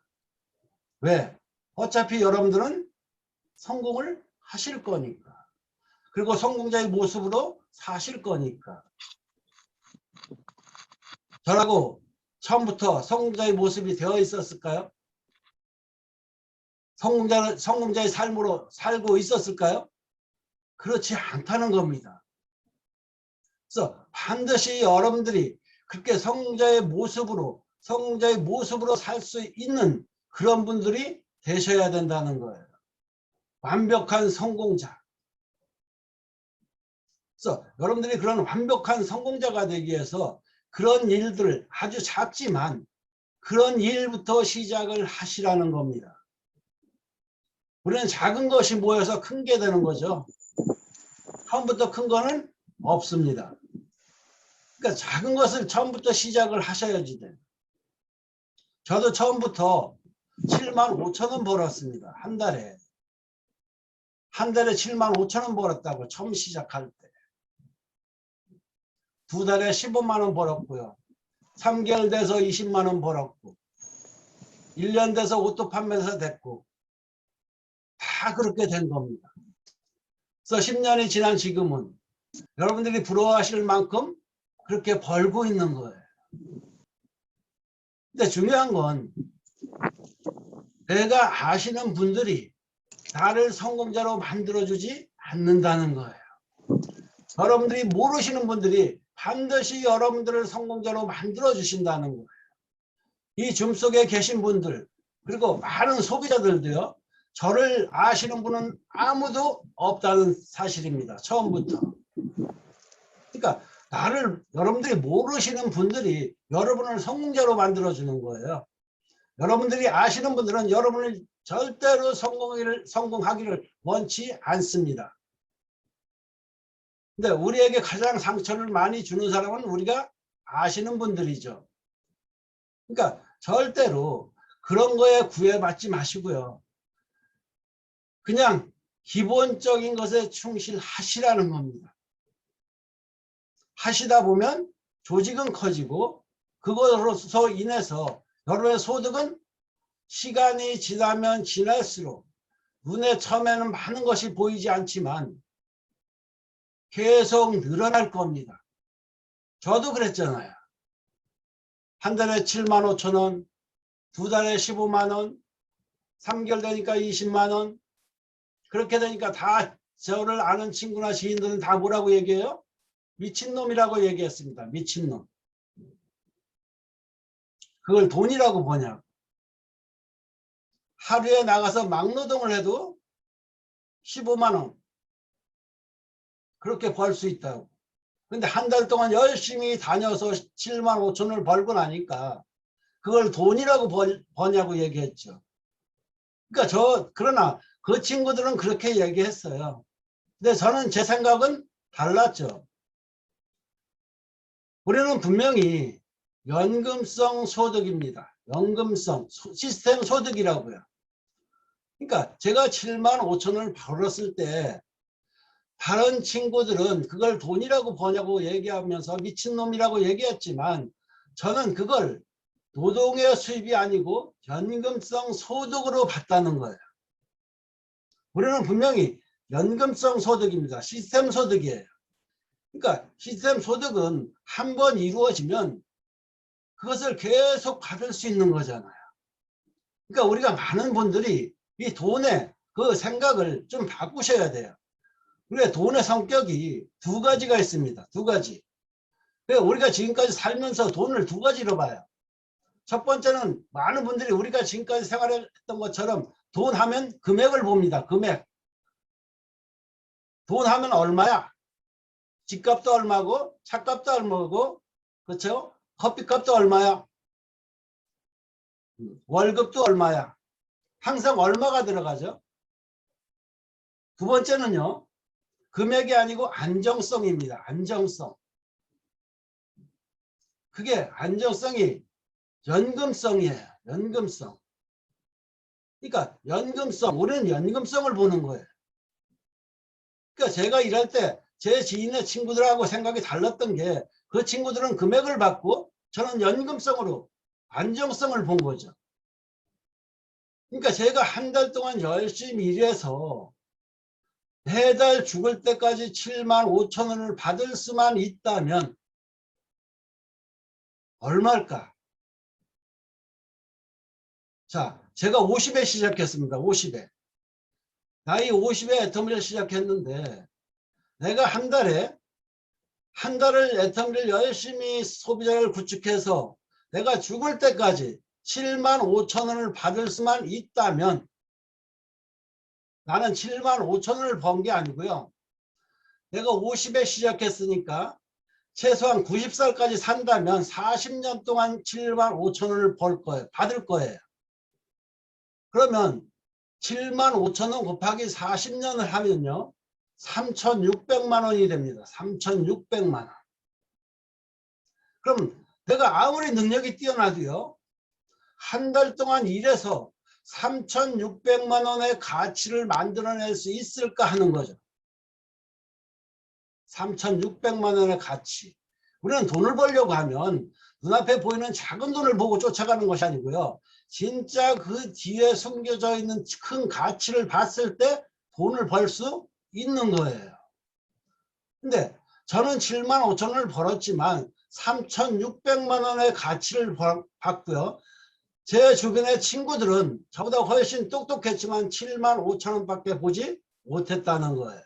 왜? 어차피 여러분들은 성공을 하실 거니까. 그리고 성공자의 모습으로 사실 거니까. 저라고 처음부터 성공자의 모습이 되어 있었을까요? 성공자의 삶으로 살고 있었을까요? 그렇지 않다는 겁니다. 그래서 반드시 여러분들이 그렇게 성공자의 모습으로 살 수 있는 그런 분들이 되셔야 된다는 거예요. 완벽한 성공자. 그래서 여러분들이 그런 완벽한 성공자가 되기 위해서 그런 일들 아주 작지만 그런 일부터 시작을 하시라는 겁니다. 우리는 작은 것이 모여서 큰 게 되는 거죠. 처음부터 큰 거는 없습니다. 그러니까 작은 것을 처음부터 시작을 하셔야지 돼요. 저도 처음부터 75,000원 벌었습니다. 한 달에. 한 달에 75,000원 벌었다고 처음 시작할 때. 두 달에 15만 원 벌었고요. 3개월 돼서 20만 원 벌었고 1년 돼서 오토 판매사 됐고 다 그렇게 된 겁니다. 그래서 10년이 지난 지금은 여러분들이 부러워하실 만큼 그렇게 벌고 있는 거예요. 근데 중요한 건 내가 아시는 분들이 나를 성공자로 만들어주지 않는다는 거예요. 여러분들이 모르시는 분들이 반드시 여러분들을 성공자로 만들어주신다는 거예요. 이 줌 속에 계신 분들 그리고 많은 소비자들도요. 저를 아시는 분은 아무도 없다는 사실입니다. 처음부터. 그러니까 여러분들이 모르시는 분들이 여러분을 성공자로 만들어주는 거예요. 여러분들이 아시는 분들은 여러분을 절대로 성공하기를 원치 않습니다. 근데 우리에게 가장 상처를 많이 주는 사람은 우리가 아시는 분들이죠. 그러니까 절대로 그런 거에 구애받지 마시고요. 그냥 기본적인 것에 충실하시라는 겁니다. 하시다 보면 조직은 커지고 그것으로서 인해서 여러분의 소득은 시간이 지나면 지날수록 눈에 처음에는 많은 것이 보이지 않지만 계속 늘어날 겁니다. 저도 그랬잖아요. 한 달에 75,000원, 두 달에 15만 원, 3개월 되니까 20만 원. 그렇게 되니까 다 저를 아는 친구나 지인들은 다 뭐라고 얘기해요? 미친놈이라고 얘기했습니다. 미친놈. 그걸 돈이라고 보냐고. 하루에 나가서 막노동을 해도 15만 원. 그렇게 벌 수 있다고. 근데 한 달 동안 열심히 다녀서 7만 5천을 벌고 나니까 그걸 돈이라고 버냐고 얘기했죠. 그러니까 그러나 그 친구들은 그렇게 얘기했어요. 근데 저는 제 생각은 달랐죠. 우리는 분명히 연금성 소득입니다. 연금성 시스템 소득이라고요. 그러니까 제가 7만 5천을 벌었을 때 다른 친구들은 그걸 돈이라고 버냐고 얘기하면서 미친놈이라고 얘기했지만 저는 그걸 노동의 수입이 아니고 연금성 소득으로 봤다는 거예요. 우리는 분명히 연금성 소득입니다. 시스템 소득이에요. 그러니까 시스템 소득은 한 번 이루어지면 그것을 계속 받을 수 있는 거잖아요. 그러니까 우리가 많은 분들이 이 돈의 그 생각을 좀 바꾸셔야 돼요. 우리가 돈의 성격이 두 가지가 있습니다. 두 가지. 우리가 지금까지 살면서 돈을 두 가지로 봐요. 첫 번째는 많은 분들이 우리가 지금까지 생활했던 것처럼 돈 하면 금액을 봅니다. 금액. 돈 하면 얼마야? 집값도 얼마고 차값도 얼마고 그렇죠? 커피값도 얼마야? 월급도 얼마야? 항상 얼마가 들어가죠? 두 번째는요. 금액이 아니고 안정성입니다. 안정성. 그게 안정성이 연금성이에요. 연금성. 그러니까 연금성. 우리는 연금성을 보는 거예요. 그러니까 제가 일할 때 제 지인의 친구들하고 생각이 달랐던 게 그 친구들은 금액을 받고 저는 연금성으로 안정성을 본 거죠. 그러니까 제가 한 달 동안 열심히 일해서 매달 죽을 때까지 7만 5천 원을 받을 수만 있다면 얼마일까? 자, 제가 50에 시작했습니다. 50에. 나이 50에 애터미를 시작했는데 내가 한 달을 애터미를 열심히 소비자를 구축해서 내가 죽을 때까지 7만 5천 원을 받을 수만 있다면 나는 7만 5천 원을 번 게 아니고요. 내가 50에 시작했으니까 최소한 90살까지 산다면 40년 동안 7만 5천 원을 받을 거예요. 그러면 7만 5천 원 곱하기 40년을 하면요. 3,600만 원이 됩니다. 3,600만 원. 그럼 내가 아무리 능력이 뛰어나도요. 한 달 동안 일해서 3,600만 원의 가치를 만들어낼 수 있을까 하는 거죠. 3,600만 원의 가치. 우리는 돈을 벌려고 하면 눈앞에 보이는 작은 돈을 보고 쫓아가는 것이 아니고요. 진짜 그 뒤에 숨겨져 있는 큰 가치를 봤을 때 돈을 벌 수 있는 거예요. 근데 저는 7만 5천 원을 벌었지만 3,600만 원의 가치를 받고요. 제 주변의 친구들은 저보다 훨씬 똑똑했지만 7만 5천 원밖에 보지 못했다는 거예요.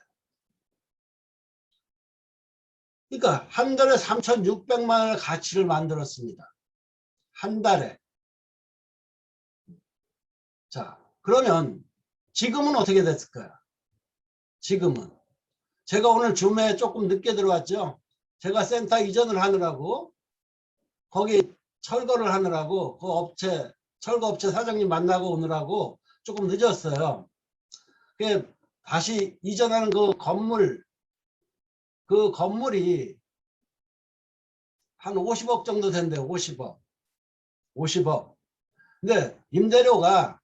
그러니까 한 달에 3,600만 원의 가치를 만들었습니다. 한 달에. 자, 그러면 지금은 어떻게 됐을까요? 지금은. 제가 오늘 줌에 조금 늦게 들어왔죠. 제가 센터 이전을 하느라고 거기 철거를 하느라고 그 철거업체 사장님 만나고 오느라고 조금 늦었어요. 다시 이전하는 그 건물이 한 50억 정도 된대요. 50억. 50억. 근데 임대료가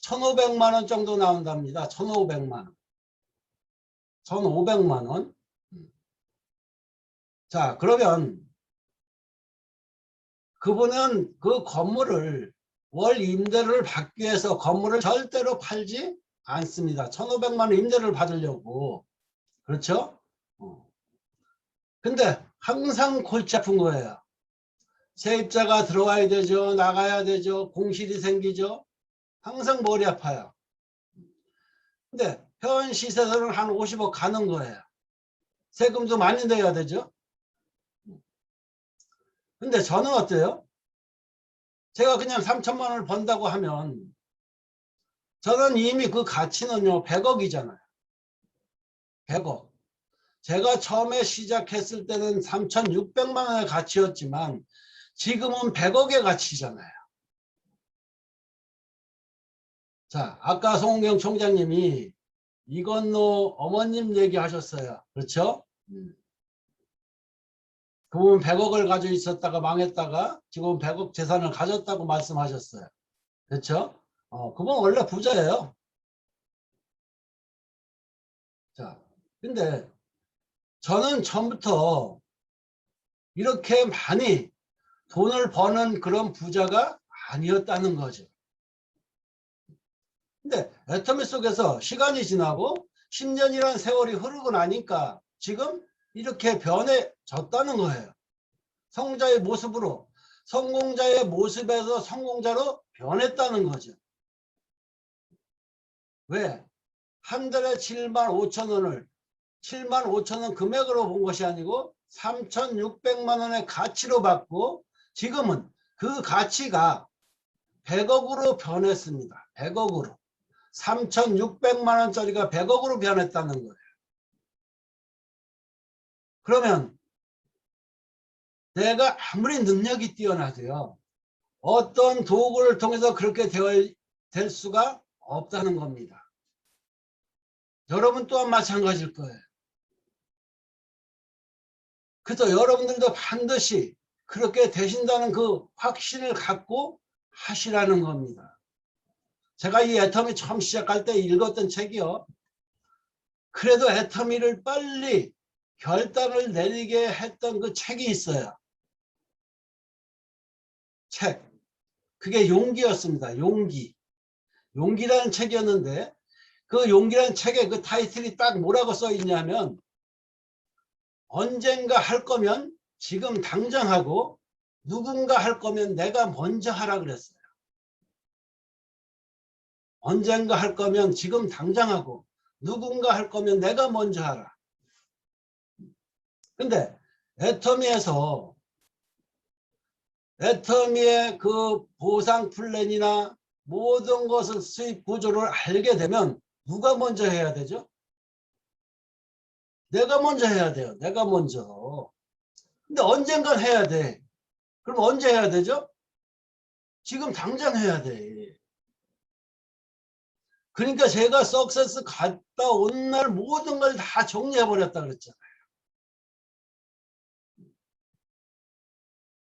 1,500만 원 정도 나온답니다. 1,500만 원. 1,500만 원. 자, 그러면 그분은 그 건물을 월 임대료를 받기 위해서 건물을 절대로 팔지 않습니다. 1,500만 원 임대료를 받으려고. 그렇죠? 근데 항상 골치 아픈 거예요. 세입자가 들어와야 되죠. 나가야 되죠. 공실이 생기죠. 항상 머리 아파요. 근데 현 시세에서는 한 50억 가는 거예요. 세금도 많이 내야 되죠. 근데 저는 어때요? 제가 그냥 3천만 원을 번다고 하면 저는 이미 그 가치는요 100억이잖아요. 100억. 제가 처음에 시작했을 때는 3,600만 원의 가치였지만 지금은 100억의 가치잖아요. 자, 아까 송은경 총장님이 이건노 어머님 얘기하셨어요. 그렇죠? 그분 100억을 가지고 있었다가 망했다가 지금 100억 재산을 가졌다고 말씀하셨어요. 그렇죠? 그분 원래 부자예요. 자, 근데 저는 처음부터 이렇게 많이 돈을 버는 그런 부자가 아니었다는 거죠. 근데 애터미 속에서 시간이 지나고 10년이라는 세월이 흐르고 나니까 지금 이렇게 변해졌다는 거예요. 성공자의 모습에서 성공자로 변했다는 거죠. 왜? 한 달에 7만 5천 원을 7만 5천 원 금액으로 본 것이 아니고 3,600만 원의 가치로 받고 지금은 그 가치가 100억으로 변했습니다. 100억으로. 3,600만 원짜리가 100억으로 변했다는 거예요. 그러면 내가 아무리 능력이 뛰어나도요. 어떤 도구를 통해서 그렇게 될 수가 없다는 겁니다. 여러분 또한 마찬가지일 거예요. 그래서 여러분들도 반드시 그렇게 되신다는 그 확신을 갖고 하시라는 겁니다. 제가 이 애터미 처음 시작할 때 읽었던 책이요. 그래도 애터미를 빨리 결단을 내리게 했던 그 책이 있어요. 책. 그게 용기였습니다. 용기. 용기라는 책이었는데 그 용기라는 책에 그 타이틀이 딱 뭐라고 써 있냐면 언젠가 할 거면 지금 당장 하고 누군가 할 거면 내가 먼저 하라 그랬어요. 언젠가 할 거면 지금 당장 하고 누군가 할 거면 내가 먼저 하라. 근데 애터미에서 애터미의 그 보상 플랜이나 모든 것을 수익 구조를 알게 되면 누가 먼저 해야 되죠? 내가 먼저 해야 돼요. 내가 먼저. 근데 언젠간 해야 돼. 그럼 언제 해야 되죠? 지금 당장 해야 돼. 그러니까 제가 석세스 갔다 온 날 모든 걸 다 정리해 버렸다 그랬잖아요.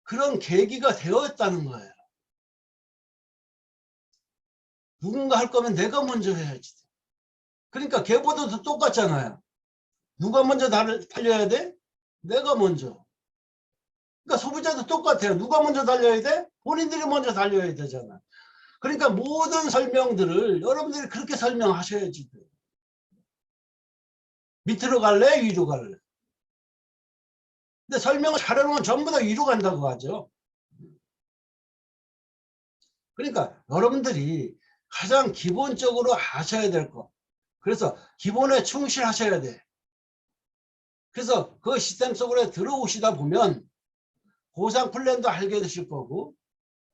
그런 계기가 되었다는 거예요. 누군가 할 거면 내가 먼저 해야지. 그러니까 개보도도 똑같잖아요. 누가 먼저 달려야 돼? 내가 먼저. 그러니까 소비자도 똑같아요. 누가 먼저 달려야 돼? 본인들이 먼저 달려야 되잖아. 그러니까 모든 설명들을 여러분들이 그렇게 설명하셔야지. 밑으로 갈래? 위로 갈래? 근데 설명을 잘해놓으면 전부 다 위로 간다고 하죠. 그러니까 여러분들이 가장 기본적으로 아셔야 될 것. 그래서 기본에 충실하셔야 돼. 그래서 그 시스템 속으로 들어오시다 보면 보상 플랜도 알게 되실 거고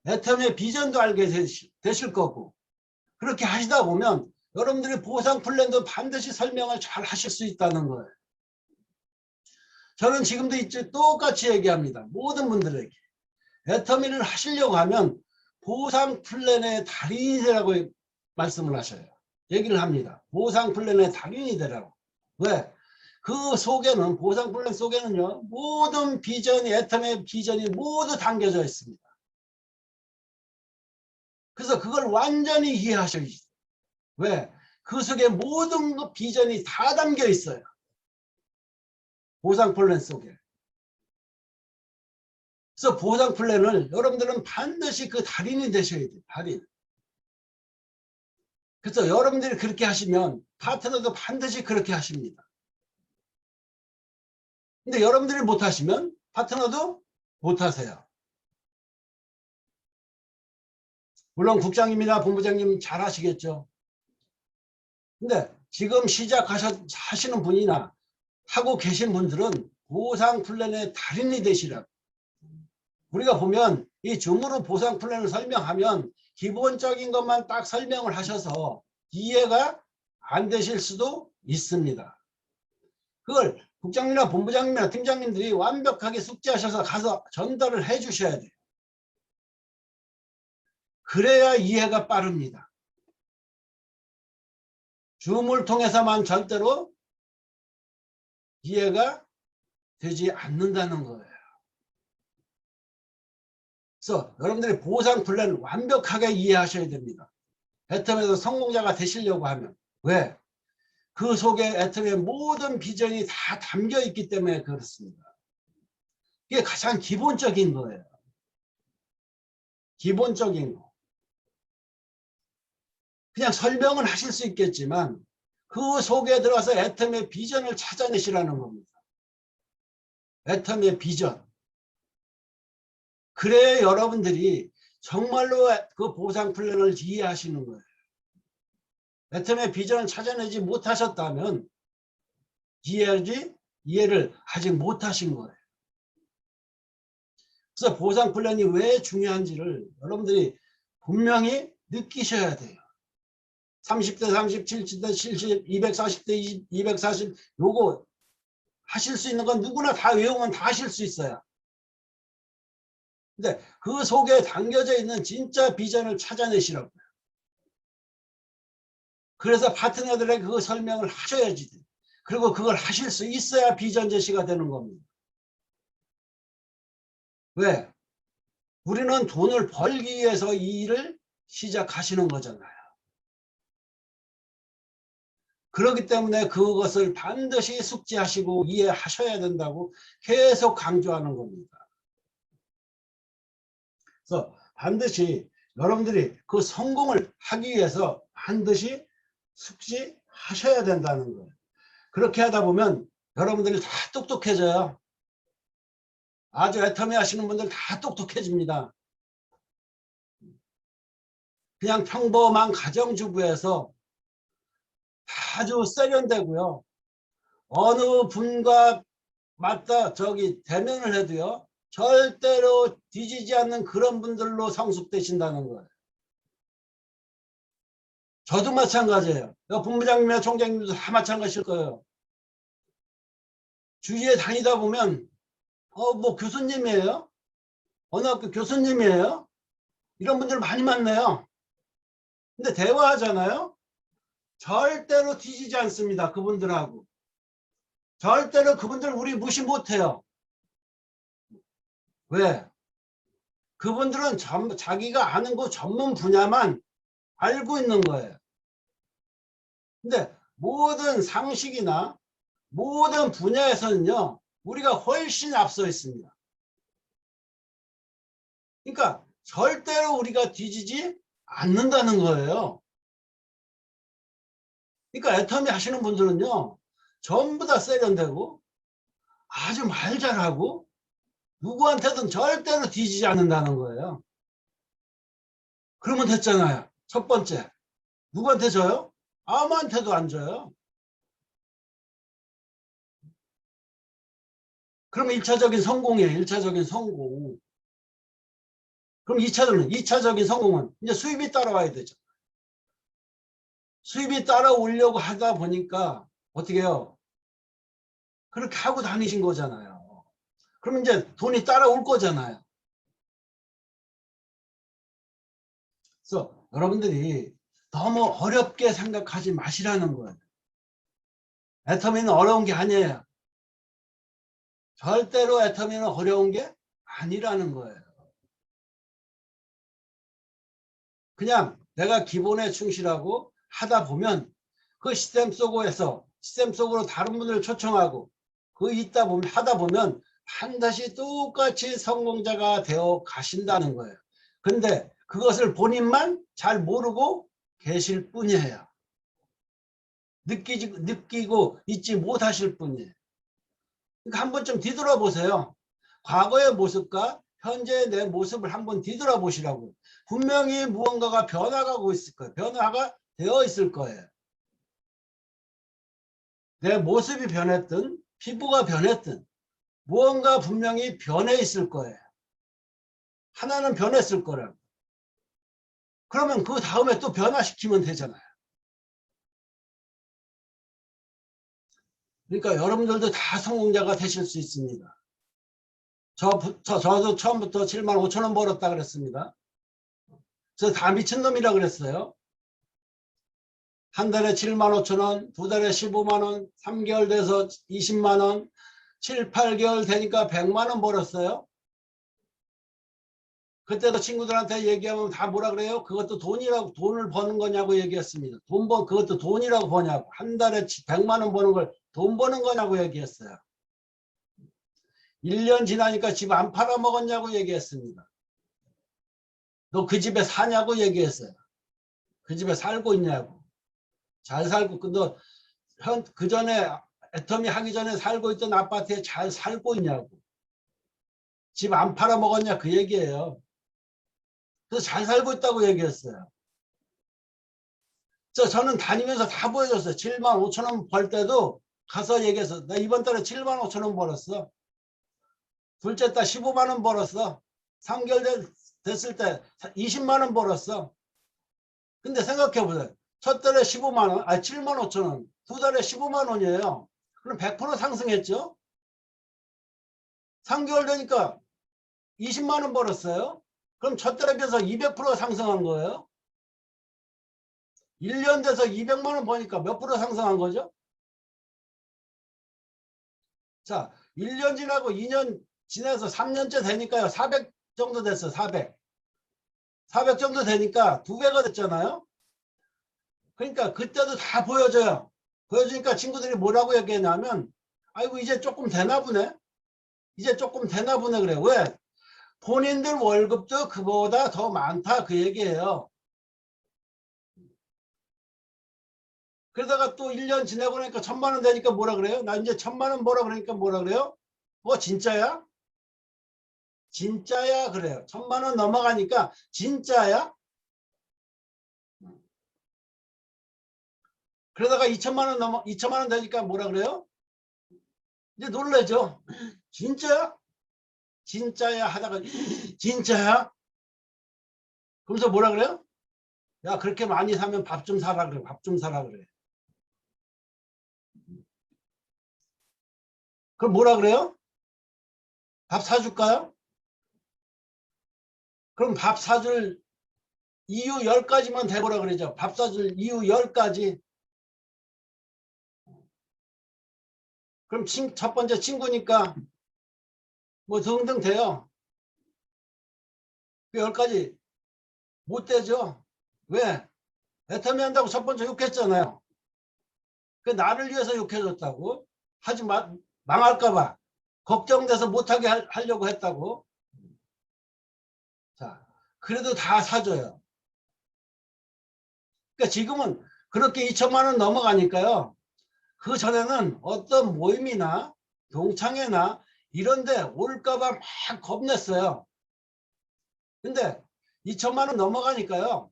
애터미의 비전도 알게 되실 거고 그렇게 하시다 보면 여러분들이 보상 플랜도 반드시 설명을 잘 하실 수 있다는 거예요. 저는 지금도 있죠. 똑같이 얘기합니다. 모든 분들에게. 애터미를 하시려고 하면 보상 플랜의 달인이 되라고 말씀을 하셔요. 얘기를 합니다. 보상 플랜의 달인이 되라고. 왜? 그 속에는 보상 플랜 속에는요. 모든 비전이 애터미의 비전이 모두 담겨져 있습니다. 그래서 그걸 완전히 이해하셔야지. 왜? 그 속에 모든 그 비전이 다 담겨 있어요. 보상 플랜 속에. 그래서 보상 플랜을 여러분들은 반드시 그 달인이 되셔야 돼요. 달인. 그래서 여러분들이 그렇게 하시면 파트너도 반드시 그렇게 하십니다. 근데 여러분들이 못하시면 파트너도 못하세요. 물론 국장님이나 본부장님 잘 하시겠죠. 근데 지금 시작하시는 분이나 하고 계신 분들은 보상 플랜의 달인이 되시라고. 우리가 보면 이 줌으로 보상 플랜을 설명하면 기본적인 것만 딱 설명을 하셔서 이해가 안 되실 수도 있습니다. 그걸 국장님이나 본부장님이나 팀장님들이 완벽하게 숙지하셔서 가서 전달을 해 주셔야 돼요. 그래야 이해가 빠릅니다. 줌을 통해서만 절대로 이해가 되지 않는다는 거예요. 그래서 여러분들이 보상 플랜을 완벽하게 이해하셔야 됩니다. 애터미에서 성공자가 되시려고 하면. 왜? 그 속에 애터미의 모든 비전이 다 담겨 있기 때문에 그렇습니다. 이게 가장 기본적인 거예요. 기본적인 거. 그냥 설명은 하실 수 있겠지만 그 속에 들어가서 애터미의 비전을 찾아내시라는 겁니다. 애터미의 비전. 그래야 여러분들이 정말로 그 보상 플랜을 이해하시는 거예요. 애터미의 비전을 찾아내지 못하셨다면 이해를 아직 못하신 거예요. 그래서 보상 플랜이 왜 중요한지를 여러분들이 분명히 느끼셔야 돼요. 30대 30, 70대 70, 240대 20, 240 요거 하실 수 있는 건 누구나 다 외우면 다 하실 수 있어요. 근데 그 속에 담겨져 있는 진짜 비전을 찾아내시라고요. 그래서 파트너들에게 그 설명을 하셔야지 돼요. 그리고 그걸 하실 수 있어야 비전 제시가 되는 겁니다. 왜? 우리는 돈을 벌기 위해서 이 일을 시작하시는 거잖아요. 그렇기 때문에 그것을 반드시 숙지하시고 이해하셔야 된다고 계속 강조하는 겁니다. 그래서 반드시 여러분들이 그 성공을 하기 위해서 반드시 숙지하셔야 된다는 거예요. 그렇게 하다 보면 여러분들이 다 똑똑해져요. 아주 애터미 하시는 분들 다 똑똑해집니다. 그냥 평범한 가정주부에서 아주 세련되고요. 어느 분과 맞다 대면을 해도요. 절대로 뒤지지 않는 그런 분들로 성숙되신다는 거예요. 저도 마찬가지예요. 본부장님이나 총장님도 다 마찬가지일 거예요. 주위에 다니다 보면 뭐 교수님이에요? 어느 학교 교수님이에요? 이런 분들 많이 만나요. 근데 대화하잖아요. 절대로 뒤지지 않습니다. 그분들하고. 절대로 그분들 우리 무시 못해요. 왜? 그분들은 자기가 아는 그 전문 분야만 알고 있는 거예요. 근데 모든 상식이나 모든 분야에서는요. 우리가 훨씬 앞서 있습니다. 그러니까 절대로 우리가 뒤지지 않는다는 거예요. 그러니까 애터미 하시는 분들은요. 전부 다 세련되고 아주 말 잘하고 누구한테든 절대로 뒤지지 않는다는 거예요. 그러면 됐잖아요. 첫 번째. 누구한테 져요? 아무한테도 안 져요. 그러면 1차적인 성공이에요. 1차적인 성공. 그럼 2차적인 성공은 이제 수입이 따라와야 되죠. 수입이 따라오려고 하다 보니까 어떻게 해요? 그렇게 하고 다니신 거잖아요. 그럼 이제 돈이 따라올 거잖아요. 그래서 여러분들이 너무 어렵게 생각하지 마시라는 거예요. 애터미는 어려운 게 아니에요. 절대로 애터미는 어려운 게 아니라는 거예요. 그냥 내가 기본에 충실하고 하다 보면 그 시스템 속으로 다른 분들을 초청하고 하다 보면 반드시 똑같이 성공자가 되어 가신다는 거예요. 근데 그것을 본인만 잘 모르고 계실 뿐이에요. 느끼고 있지 못하실 뿐이에요. 그러니까 한 번쯤 뒤돌아보세요. 과거의 모습과 현재의 내 모습을 한번 뒤돌아보시라고. 분명히 무언가가 변화가고 있을 거예요. 변화가 되어 있을 거예요. 내 모습이 변했든 피부가 변했든 무언가 분명히 변해 있을 거예요. 하나는 변했을 거라고. 그러면 그 다음에 또 변화시키면 되잖아요. 그러니까 여러분들도 다 성공자가 되실 수 있습니다. 저도 처음부터 7만 5천 원 벌었다 그랬습니다. 저 다 미친놈이라 그랬어요. 한 달에 7만 5천 원, 두 달에 15만 원, 3개월 돼서 20만 원, 7, 8개월 되니까 100만 원 벌었어요. 그때도 친구들한테 얘기하면 다 뭐라 그래요? 그것도 돈을 버는 거냐고 얘기했습니다. 그것도 돈이라고 버냐고. 한 달에 100만 원 버는 걸 돈 버는 거냐고 얘기했어요. 1년 지나니까 집 안 팔아먹었냐고 얘기했습니다. 너 그 집에 사냐고 얘기했어요. 그 집에 살고 있냐고. 잘 살고, 너 그 전에 애터미 하기 전에 살고 있던 아파트에 잘 살고 있냐고. 집 안 팔아먹었냐 그 얘기예요. 그래서 잘 살고 있다고 얘기했어요. 저는 다니면서 다 보여줬어요. 7만 5천 원 벌 때도 가서 얘기해서 나 이번 달에 7만 5천 원 벌었어. 둘째 달 15만 원 벌었어. 3개월 됐을 때 20만 원 벌었어. 근데 생각해 보세요. 첫 달에 15만 원, 7만 5천 원. 두 달에 15만 원이에요. 그럼 100% 상승했죠? 3개월 되니까 20만 원 벌었어요. 그럼 첫 달에 비해서 200% 상승한 거예요. 1년 돼서 200만 원 버니까 몇 프로 상승한 거죠? 자, 1년 지나고 2년 지나서 3년째 되니까요. 400 정도 됐어요. 400. 400 정도 되니까 2배가 됐잖아요. 그러니까 그때도 다 보여줘요. 보여주니까 친구들이 뭐라고 얘기했냐면 아이고 이제 조금 되나 보네. 이제 조금 되나 보네 그래. 왜? 본인들 월급도 그거보다 더 많다 그 얘기예요. 그러다가 또 1년 지나고 나니까 1,000만 원 되니까 뭐라 그래요? 나 이제 1,000만 원 벌어 그러니까 뭐라 그래요? 진짜야? 진짜야 그래요. 1,000만 원 넘어가니까 진짜야? 그러다가 2천만 원 되니까 뭐라 그래요? 이제 놀라죠. 진짜야? 진짜야 하다가 진짜야? 그러면서 뭐라 그래요? 야 그렇게 많이 사면 밥 좀 사라 그래. 밥 좀 사라 그래. 그럼 뭐라 그래요? 밥 사줄까요? 그럼 밥 사줄 이유 10가지만 대보라 그러죠. 밥 사줄 이유 10가지. 그럼 첫 번째 친구니까 뭐 등등 돼요. 그 10가지 못 되죠. 왜? 애터미 한다고 첫 번째 욕했잖아요. 그 나를 위해서 욕해줬다고. 하지 마, 망할까봐 걱정돼서 못하게 하려고 했다고. 자, 그래도 다 사줘요. 그러니까 지금은 그렇게 2천만 원 넘어가니까요. 그 전에는 어떤 모임이나 동창회나 이런데 올까봐 막 겁냈어요. 근데 2천만 원 넘어가니까요.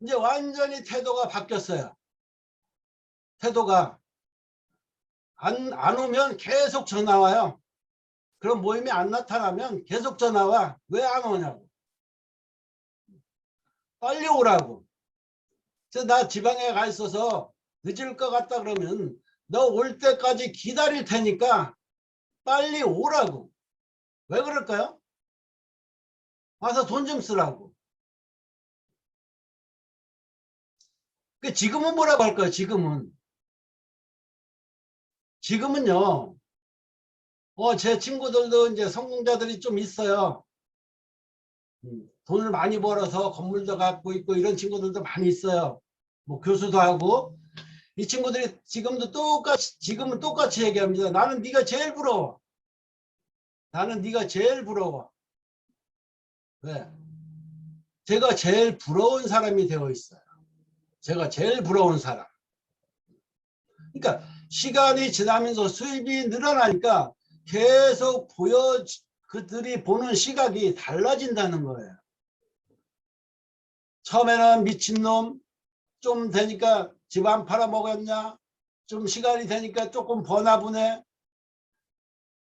이제 완전히 태도가 바뀌었어요. 태도가 안 오면 계속 전화 와요. 그럼 모임이 안 나타나면 계속 전화 와. 왜 안 오냐고. 빨리 오라고. 그래서 나 지방에 가 있어서 늦을 것 같다 그러면 너 올 때까지 기다릴 테니까 빨리 오라고. 왜 그럴까요? 와서 돈 좀 쓰라고. 지금은 뭐라고 할까요? 지금은요. 제 친구들도 이제 성공자들이 좀 있어요. 돈을 많이 벌어서 건물도 갖고 있고 이런 친구들도 많이 있어요. 뭐 교수도 하고. 이 친구들이 지금은 똑같이 얘기합니다. 나는 네가 제일 부러워. 나는 네가 제일 부러워. 왜? 제가 제일 부러운 사람이 되어 있어요. 제가 제일 부러운 사람. 그러니까 시간이 지나면서 수입이 늘어나니까 계속 그들이 보는 시각이 달라진다는 거예요. 처음에는 미친놈, 좀 되니까 집 안 팔아먹었냐, 좀 시간이 되니까 조금 버나 보네,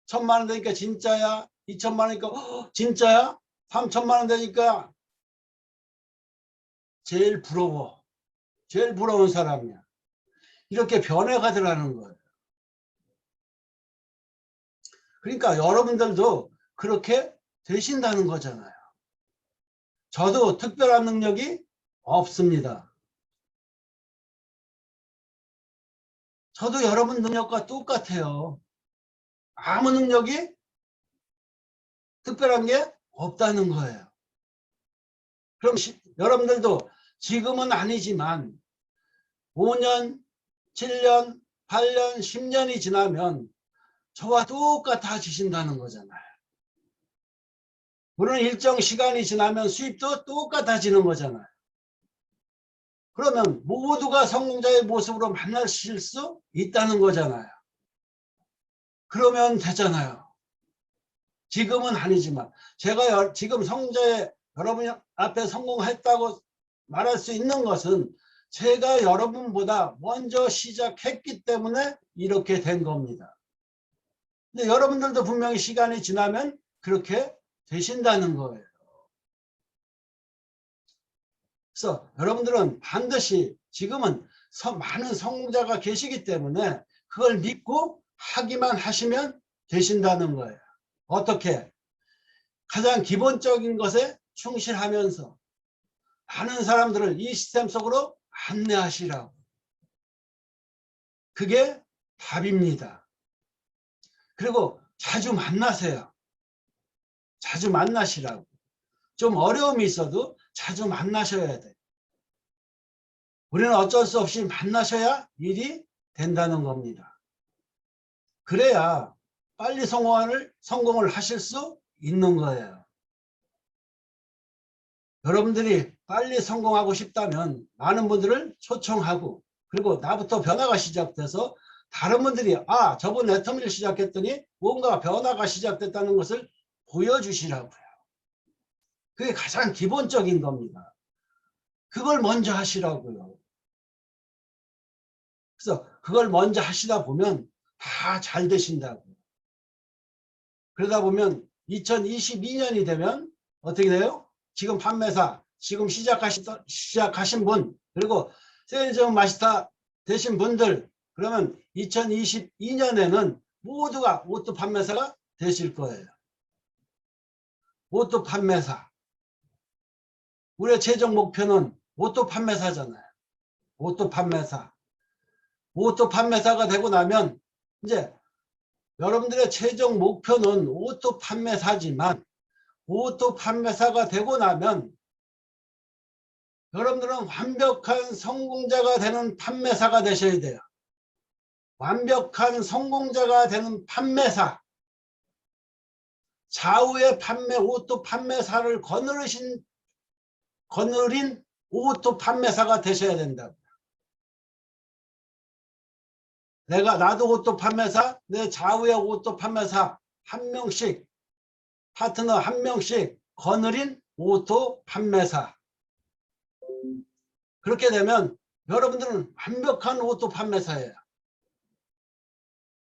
1,000만 원 되니까 진짜야, 2천만 원이니까 진짜야, 3천만 원 되니까 제일 부러워. 제일 부러운 사람이야. 이렇게 변해가더라는 거예요. 그러니까 여러분들도 그렇게 되신다는 거잖아요. 저도 특별한 능력이 없습니다. 저도 여러분 능력과 똑같아요. 아무 능력이 특별한 게 없다는 거예요. 그럼 여러분들도 지금은 아니지만 5년, 7년, 8년, 10년이 지나면 저와 똑같아지신다는 거잖아요. 물론 일정 시간이 지나면 수입도 똑같아지는 거잖아요. 그러면 모두가 성공자의 모습으로 만나실 수 있다는 거잖아요. 그러면 되잖아요. 지금은 아니지만 제가 지금 성공자의 여러분 앞에 성공했다고 말할 수 있는 것은 제가 여러분보다 먼저 시작했기 때문에 이렇게 된 겁니다. 근데 여러분들도 분명히 시간이 지나면 그렇게 되신다는 거예요. 그래서 여러분들은 반드시 지금은 많은 성공자가 계시기 때문에 그걸 믿고 하기만 하시면 되신다는 거예요. 어떻게? 가장 기본적인 것에 충실하면서 많은 사람들을 이 시스템 속으로 안내하시라고. 그게 답입니다. 그리고 자주 만나세요. 자주 만나시라고. 좀 어려움이 있어도 자주 만나셔야 돼. 우리는 어쩔 수 없이 만나셔야 일이 된다는 겁니다. 그래야 빨리 성공을 하실 수 있는 거예요. 여러분들이 빨리 성공하고 싶다면 많은 분들을 초청하고, 그리고 나부터 변화가 시작돼서 다른 분들이 저분 애터미를 시작했더니 뭔가 변화가 시작됐다는 것을 보여주시라고요. 그게 가장 기본적인 겁니다. 그걸 먼저 하시라고요. 그래서 그걸 먼저 하시다 보면 다 잘 되신다고요. 그러다 보면 2022년이 되면 어떻게 돼요? 지금 판매사, 지금 시작하신 분, 그리고 세일즈 마스터 되신 분들, 그러면 2022년에는 모두가 오토 판매사가 되실 거예요. 오토 판매사. 우리의 최종 목표는 오토 판매사잖아요. 오토 판매사. 오토 판매사가 되고 나면 이제 여러분들의 최종 목표는 오토 판매사지만, 오토 판매사가 되고 나면 여러분들은 완벽한 성공자가 되는 판매사가 되셔야 돼요. 완벽한 성공자가 되는 판매사. 좌우의 오토 판매사를 거느린 오토 판매사가 되셔야 된다고. 나도 오토 판매사, 내 좌우의 오토 판매사 한 명씩, 파트너 한 명씩 거느린 오토 판매사. 그렇게 되면 여러분들은 완벽한 오토 판매사예요.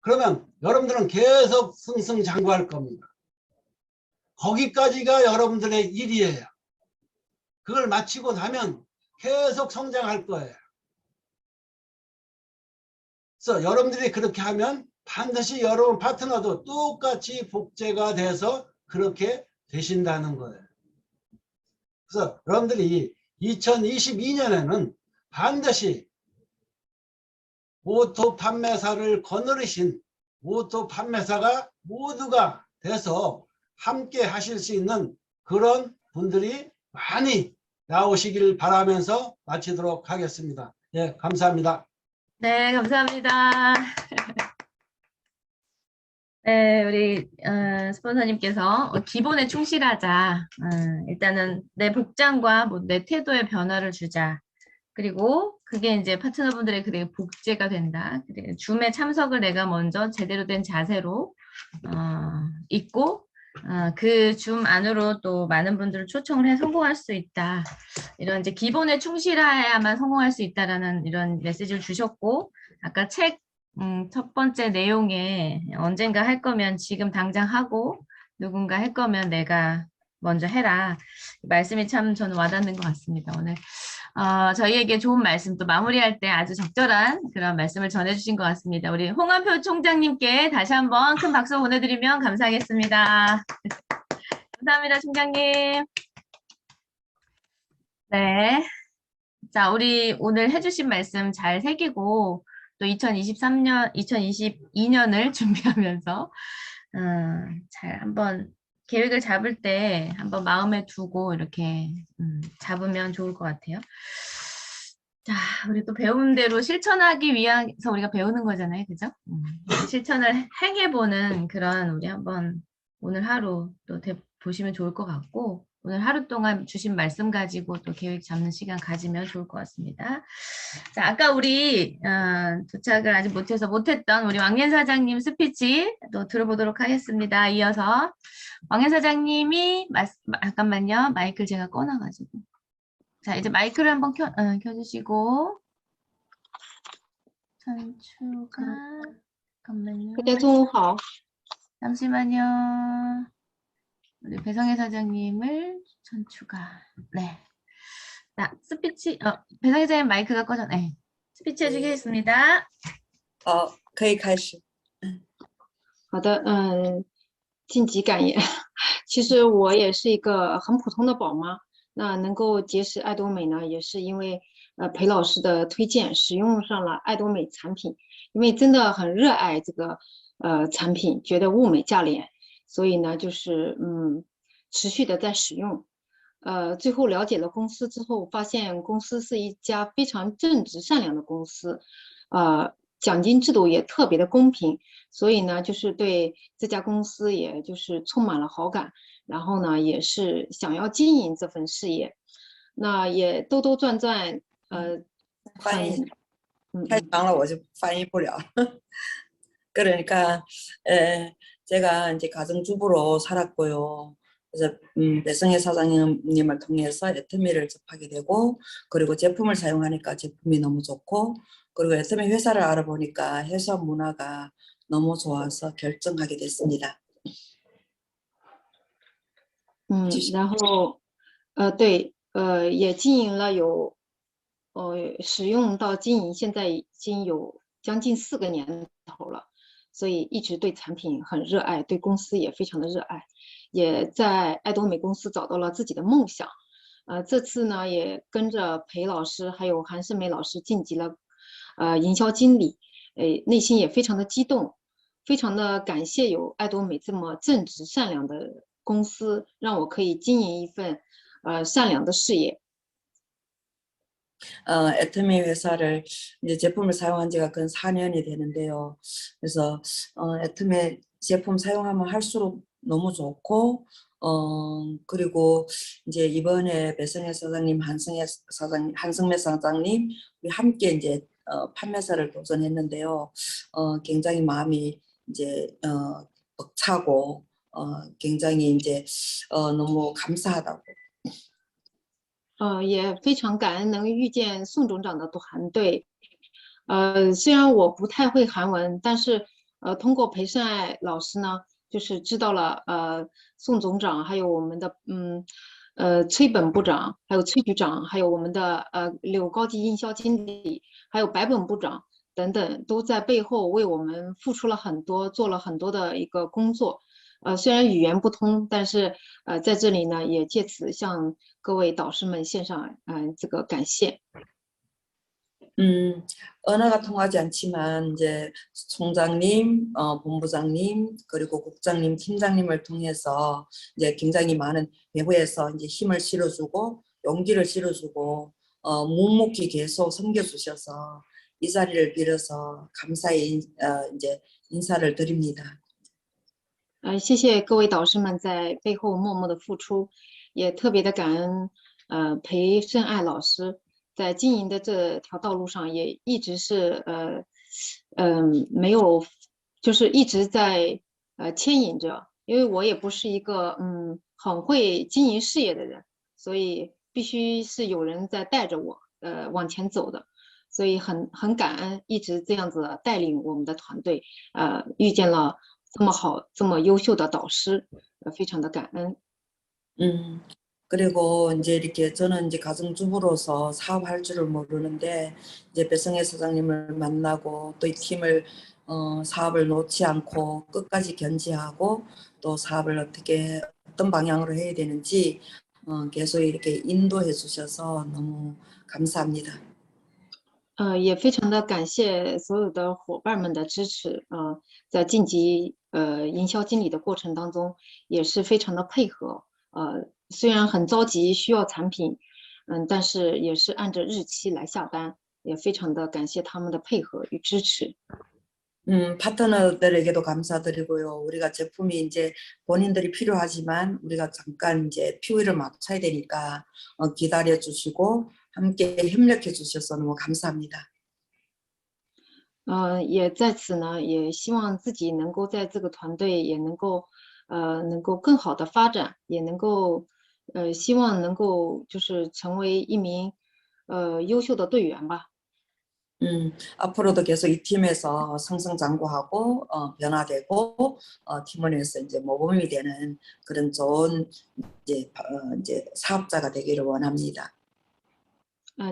그러면 여러분들은 계속 승승장구할 겁니다. 거기까지가 여러분들의 일이에요. 그걸 마치고 나면 계속 성장할 거예요. 그래서 여러분들이 그렇게 하면 반드시 여러분 파트너도 똑같이 복제가 돼서 그렇게 되신다는 거예요. 그래서 여러분들이 2022년에는 반드시 오토 판매사를 거느리신 오토 판매사가 모두가 돼서 함께 하실 수 있는 그런 분들이 많이 나오시길 바라면서 마치도록 하겠습니다. 예, 감사합니다. 네, 감사합니다. 네, 우리 스폰서님께서 기본에 충실하자. 일단은 내 복장과 내 태도에 변화를 주자. 그리고 그게 이제 파트너분들의 그게 복제가 된다. 줌에 참석을 내가 먼저 제대로 된 자세로 있고 그 줌 안으로 또 많은 분들을 초청을 해 성공할 수 있다. 이런 이제 기본에 충실해야만 성공할 수 있다라는 이런 메시지를 주셨고, 아까 책 첫 번째 내용에 언젠가 할 거면 지금 당장 하고 누군가 할 거면 내가 먼저 해라. 말씀이 참 저는 와닿는 것 같습니다. 오늘 저희에게 좋은 말씀, 또 마무리할 때 아주 적절한 그런 말씀을 전해주신 것 같습니다. 우리 홍한표 총장님께 다시 한번 큰 박수 보내드리면 감사하겠습니다. 감사합니다, 총장님. 네. 자, 우리 오늘 해주신 말씀 잘 새기고 또 2022년을 준비하면서 잘 한번 계획을 잡을 때 한번 마음에 두고 이렇게 잡으면 좋을 것 같아요. 자, 우리 또 배운 대로 실천하기 위해서 우리가 배우는 거잖아요. 그죠? 실천을 행해보는 그런 우리 한번 오늘 하루 또 보시면 좋을 것 같고, 오늘 하루 동안 주신 말씀 가지고 또 계획 잡는 시간 가지면 좋을 것 같습니다. 자, 아까 우리 도착을 아직 못했던 우리 왕년 사장님 스피치 또 들어보도록 하겠습니다. 이어서 왕년 사장님이 잠깐만요. 마이크를 제가 꺼놔가지고. 자, 이제 마이크를 한번 켜주시고. 전추가 잠깐만요. 大家中午好。 잠시만요. 우리 배성혜 사장님을 전추가. 네. 자, 스피치, 배성혜 사장님 마이크가 꺼졌네. 스피치 해주겠습니다. 可以开始。好的，晋级感言。其实我也是一个很普通的宝妈，那能够结识爱多美呢，也是因为裴老师的推荐，使用上了爱多美产品，因为真的很热爱这个产品，觉得物美价廉，所以呢就是持续的在使用。最后了解了公司之后，发现公司是一家非常正直善良的公司，奖金制度也特别的公平，所以呢，就是对这家公司也就是充满了好感，然后呢，也是想要经营这份事业，那也兜兜转转，翻译太嗯。长了，我就翻译不了。 그러니까 제가 이제 가정주부로 살았고요. 그래서 배성혜 사장님을 통해서 애터미를 접하게 되고, 그리고 제품을 사용하니까 제품이 너무 좋고, 그리고 애터미 회사를 알아보니까 회사 문화가 너무 좋아서 결정하게 됐습니다. 然后对，也经营了有，使用到经营现在已经有将近4个年头了，所以一直对产品很热爱，对公司也非常的热爱，也在爱多美公司找到了自己的梦想。这次呢也跟着裴老师还有韩世美老师晋级了，营销经理，内心也非常的激动，非常的感谢有爱多美这么正直善良的公司，让我可以经营一份善良的事业。 애터미 회사를 이제 제품을 사용한 지가 근 4년이 되는데요. 그래서 애터미 제품 사용하면 할수록 너무 좋고, 그리고 이제 이번에 배성혜 사장님, 한승매 사장님 우리 함께 이제 판매사를 도전했는데요. 굉장히 마음이 이제 벅차고 굉장히 이제 너무 감사하다고. 也非常感恩能遇见宋总长的团队。虽然我不太会韩文，但是通过裴胜爱老师呢，就是知道了宋总长，还有我们的崔本部长，还有崔局长，还有我们的柳高级营销经理，还有白本部长等等，都在背后为我们付出了很多，做了很多的一个工作。虽然语言不通，但是在这里呢，也借此向各位导师们献上这个感谢。 언어가 통하지 않지만 이제 총장님, 본부장님, 그리고 국장님, 팀장님을 통해서 이제 굉장히 많은 외부에서 이제 힘을 실어주고 용기를 실어주고 묵묵히 계속 섬겨주셔서 이 자리를 빌어서 감사의 이제 인사를 드립니다. 谢谢各位导师们在背后默默的付出，也特别的感恩裴胜爱老师在经营的这条道路上也一直是没有，就是一直在牵引着，因为我也不是一个很会经营事业的人，所以必须是有人在带着我往前走的，所以很感恩一直这样子带领我们的团队，遇见了这么好这么优秀的导师，非常的感恩。 그리고 이제 이렇게 저는 이제 가정주부로서 사업할 줄을 모르는데 이제 배성혜 사장님을 만나고 또 이 팀을 사업을 놓지 않고 끝까지 견지하고 또 사업을 어떻게 어떤 방향으로 해야 되는지 계속 이렇게 인도해 주셔서 너무 감사합니다. 也非常的感谢所有的伙伴们的支持，在晋级营销经理的过程当中也是非常的配合，虽然很着急需要产品，但是也是按着日期来下单，也非常的感谢他们的配合与支持。 파트너들에게도 감사드리고요. 우리가 제품이 이제 본인들이 필요하지만 우리가 잠깐 이제 피부를 맞춰야 되니까 기다려 주시고 함께 협력해 주셔서 너무 감사합니다. 也在此呢，也希望自己能够在这个团队也能够更好的发展，也能够希望能够就是成为一名优秀的队员吧。 앞으로도 계속 이 팀에서 승승장구하고 변화되고 팀을 위해서 이제 모범이 되는 그런 좋은 이제 사업자가 되기를 원합니다.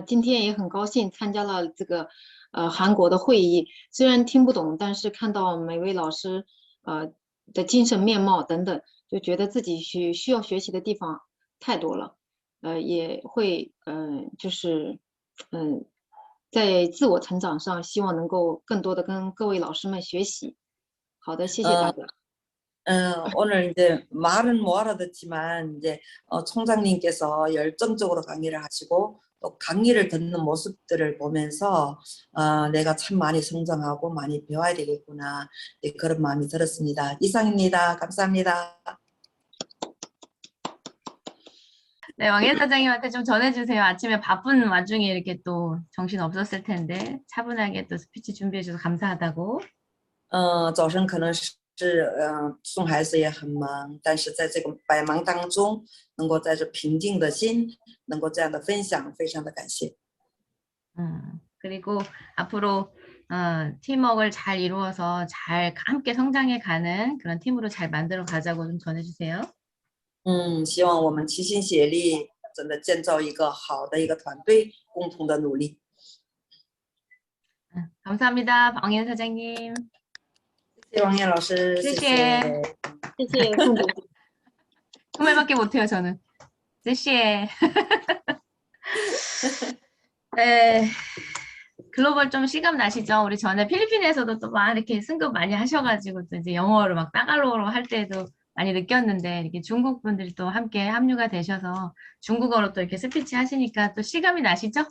今天也很高兴参加了这个韩国的会议，虽然听不懂，但是看到每位老师的精神面貌等等，就觉得自己需要学习的地方太多了，也会就是在自我成长上，希望能够更多的跟各位老师们学习。好的，谢谢大家。 오늘 이제 말은 못 알아듣지만 이제 총장님께서 열정적으로 강의를 하시고 또 강의를 듣는 모습들을 보면서 내가 참 많이 성장하고 많이 배워야 되겠구나 네, 그런 마음이 들었습니다. 이상입니다. 감사합니다. 네, 왕현 사장님한테 좀 전해주세요. 아침에 바쁜 와중에 이렇게 또 정신 없었을 텐데 차분하게 또 스피치 준비해 주셔서 감사하다고. 早晨可能是送孩子也很忙，但是在这个百忙当中，能够在这平静的心，能够这样的分享，非常的感谢。 그리고 앞으로 팀워크를 잘 이루어서 잘 함께 성장해 가는 그런 팀으로 잘 만들어 가자고 좀 전해주세요. 希望我们齐心协力，真的建造一个好的一个团队，共同的努力。 감사합니다, 왕현 사장님. 谢谢王燕老师，谢谢。谢谢。谢谢宋总。 그 말밖에 못해요, 저는. 谢谢. 네, 글로벌 좀 실감 나시죠? 우리 전에 필리핀에서도 또 막 이렇게 승급 많이 하셔가지고 또 이제 영어로 막 따갈로로 할 때도 많이 느꼈는데 이렇게 중국 분들이 또 함께 합류가 되셔서 중국어로 또 이렇게 스피치 하시니까 또 실감이 나시죠?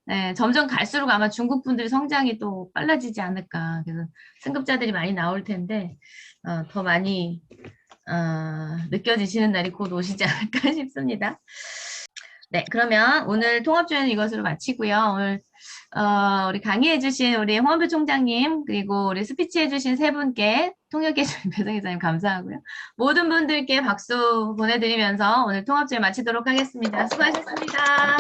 네, 점점 갈수록 아마 중국 분들이 성장이 또 빨라지지 않을까. 그래서 승급자들이 많이 나올 텐데 더 많이 느껴지시는 날이 곧 오시지 않을까 싶습니다. 네, 그러면 오늘 통합주에는 이것으로 마치고요. 오늘 우리 강의해주신 우리 홍원표 총장님 그리고 우리 스피치해주신 세 분께 통역해주신 배성 기자님 감사하고요. 모든 분들께 박수 보내드리면서 오늘 통합주에 마치도록 하겠습니다. 수고하셨습니다.